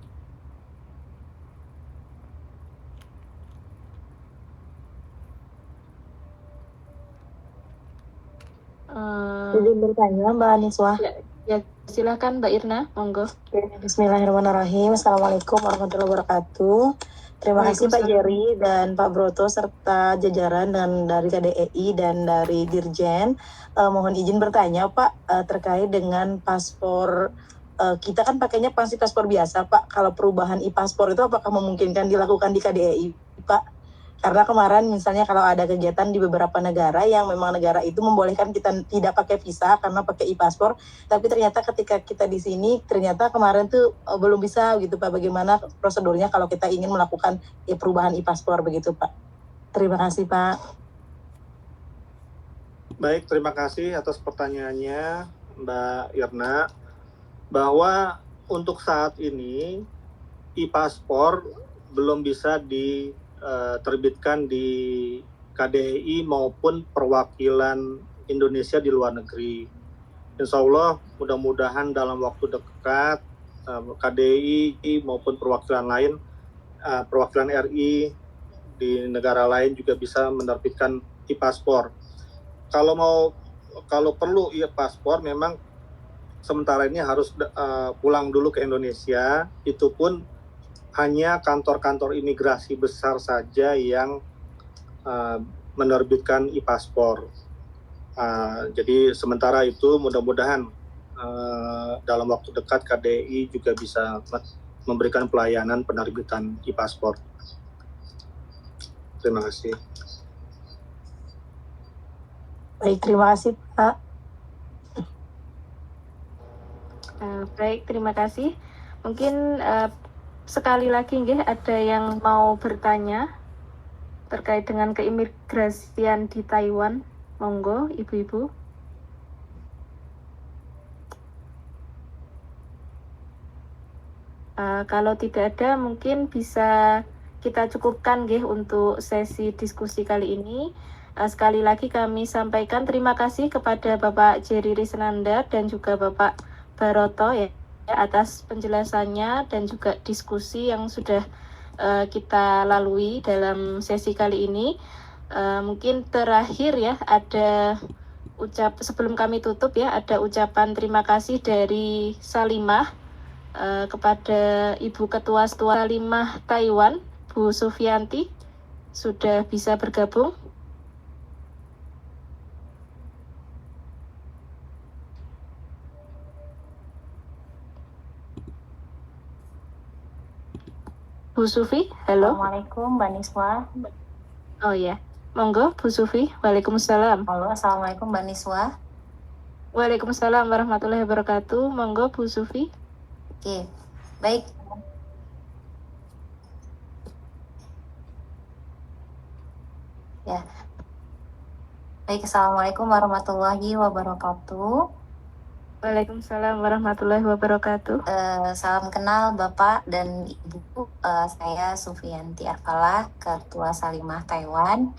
Izin bertanya Mbak Aniswa. Ya, silakan Mbak Irna, monggo. Bismillahirrahmanirrahim. Assalamualaikum warahmatullahi wabarakatuh. Terima kasih Pak Jerry dan Pak Broto serta jajaran dan dari KDEI dan dari Dirjen. Mohon izin bertanya Pak terkait dengan paspor kita kan pakainya pasti paspor biasa, Pak. Kalau perubahan e-paspor itu apakah memungkinkan dilakukan di KDEI, Pak? Karena kemarin misalnya kalau ada kegiatan di beberapa negara yang memang negara itu membolehkan kita tidak pakai visa karena pakai e-paspor, tapi ternyata ketika kita di sini ternyata kemarin tuh belum bisa gitu Pak. Bagaimana prosedurnya kalau kita ingin melakukan perubahan e-paspor begitu Pak? Terima kasih Pak. Baik, terima kasih atas pertanyaannya Mbak Irna. Bahwa untuk saat ini e-paspor belum bisa diterbitkan di KDI maupun perwakilan Indonesia di luar negeri. Insya Allah mudah-mudahan dalam waktu dekat KDI maupun perwakilan lain, perwakilan RI di negara lain juga bisa menerbitkan e-paspor. Kalau perlu e-paspor memang sementara ini harus pulang dulu ke Indonesia. Itu pun hanya kantor-kantor imigrasi besar saja yang menerbitkan e-paspor. Jadi sementara itu mudah-mudahan dalam waktu dekat KDI juga bisa memberikan pelayanan penerbitan e-paspor. Terima kasih. Baik, terima kasih Pak. Baik, terima kasih. Mungkin sekali lagi ada yang mau bertanya terkait dengan keimigrasian di Taiwan. Monggo, Ibu-ibu. Kalau tidak ada, mungkin bisa kita cukupkan untuk sesi diskusi kali ini. Sekali lagi kami sampaikan terima kasih kepada Bapak Jerry Risnandar dan juga Bapak Baroto ya atas penjelasannya dan juga diskusi yang sudah kita lalui dalam sesi kali ini. Mungkin terakhir ya ada sebelum kami tutup ya ada ucapan terima kasih dari Salimah kepada Ibu Ketua Salimah Taiwan, Bu Sufianti, sudah bisa bergabung. Bu Sufi, halo. Assalamualaikum Mbak Niswa. Oh ya, monggo Bu Sufi. Waalaikumsalam. Halo, Assalamualaikum Mbak Niswa. Waalaikumsalam warahmatullahi wabarakatuh. Monggo Bu Sufi. Oke, baik. Ya. Baik, Assalamualaikum warahmatullahi wabarakatuh. Waalaikumsalam warahmatullahi wabarakatuh. Salam kenal Bapak dan Ibu. Saya Sufianti Arfalah, Ketua Salimah Taiwan.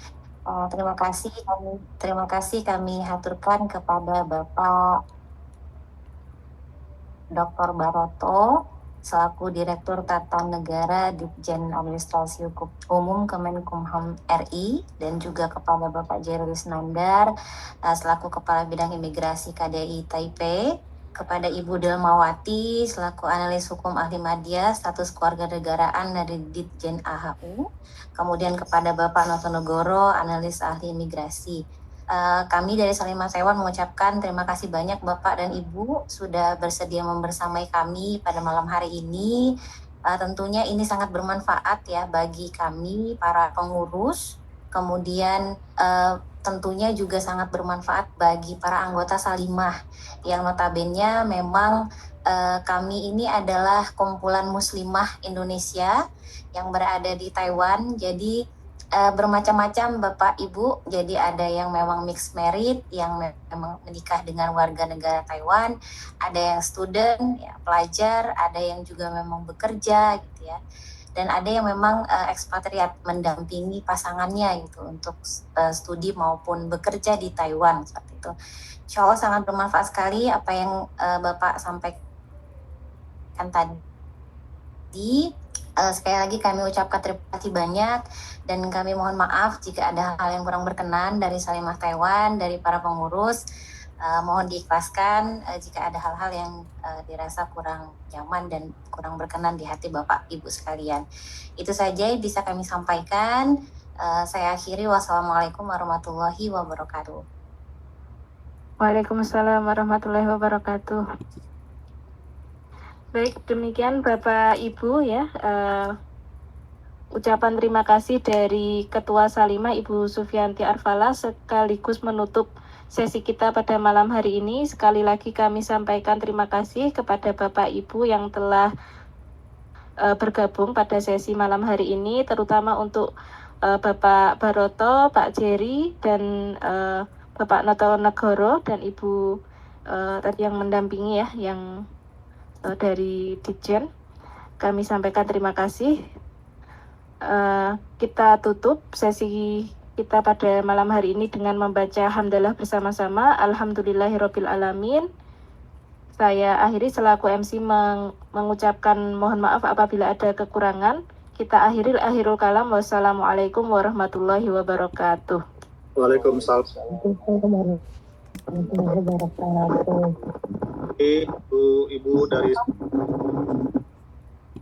Terima kasih kami haturkan kepada Bapak Dr. Baroto selaku Direktur Tata Negara Ditjen Administrasi Hukum Umum Kemenkumham RI dan juga kepada Bapak Jerry Risnandar selaku Kepala Bidang Imigrasi KDI Taipei, kepada Ibu Delmawati selaku Analis Hukum Ahli Madya Status Kewarganegaraan dari Ditjen AHU, kemudian kepada Bapak Notonegoro Analis Ahli Imigrasi. Kami dari Salimah Taiwan mengucapkan terima kasih banyak Bapak dan Ibu sudah bersedia membersamai kami pada malam hari ini. Tentunya ini sangat bermanfaat ya bagi kami para pengurus, kemudian tentunya juga sangat bermanfaat bagi para anggota Salimah yang notabene memang kami ini adalah kumpulan muslimah Indonesia yang berada di Taiwan. Jadi bermacam-macam Bapak Ibu, jadi ada yang memang mixed married, yang memang menikah dengan warga negara Taiwan, ada yang student, ya, pelajar, ada yang juga memang bekerja gitu ya, dan ada yang memang ekspatriat mendampingi pasangannya gitu untuk studi maupun bekerja di Taiwan seperti itu. Insya Allah sangat bermanfaat sekali apa yang Bapak sampaikan tadi. Sekali lagi kami ucapkan terima kasih banyak dan kami mohon maaf jika ada hal yang kurang berkenan dari Salimah Taiwan, dari para pengurus. Mohon diikhlaskan jika ada hal-hal yang dirasa kurang nyaman dan kurang berkenan di hati Bapak Ibu sekalian. Itu saja yang bisa kami sampaikan. Saya akhiri. Wassalamualaikum warahmatullahi wabarakatuh. Waalaikumsalam warahmatullahi wabarakatuh. Baik, demikian Bapak Ibu ya. Ucapan terima kasih dari Ketua Salimah Ibu Sufianti Arfala sekaligus menutup sesi kita pada malam hari ini. Sekali lagi kami sampaikan terima kasih kepada Bapak Ibu yang telah bergabung pada sesi malam hari ini, terutama untuk Bapak Baroto, Pak Jerry, dan Bapak Noto Negoro dan Ibu tadi yang mendampingi ya, yang dari Ditjen. Kami sampaikan terima kasih. Kita tutup sesi kita pada malam hari ini dengan membaca hamdalah bersama-sama. Alhamdulillahirabbil alamin. Saya akhiri selaku MC mengucapkan mohon maaf apabila ada kekurangan. Kita akhiri akhirul kalam. Wassalamualaikum warahmatullahi wabarakatuh. Waalaikumsalam. Ibu dari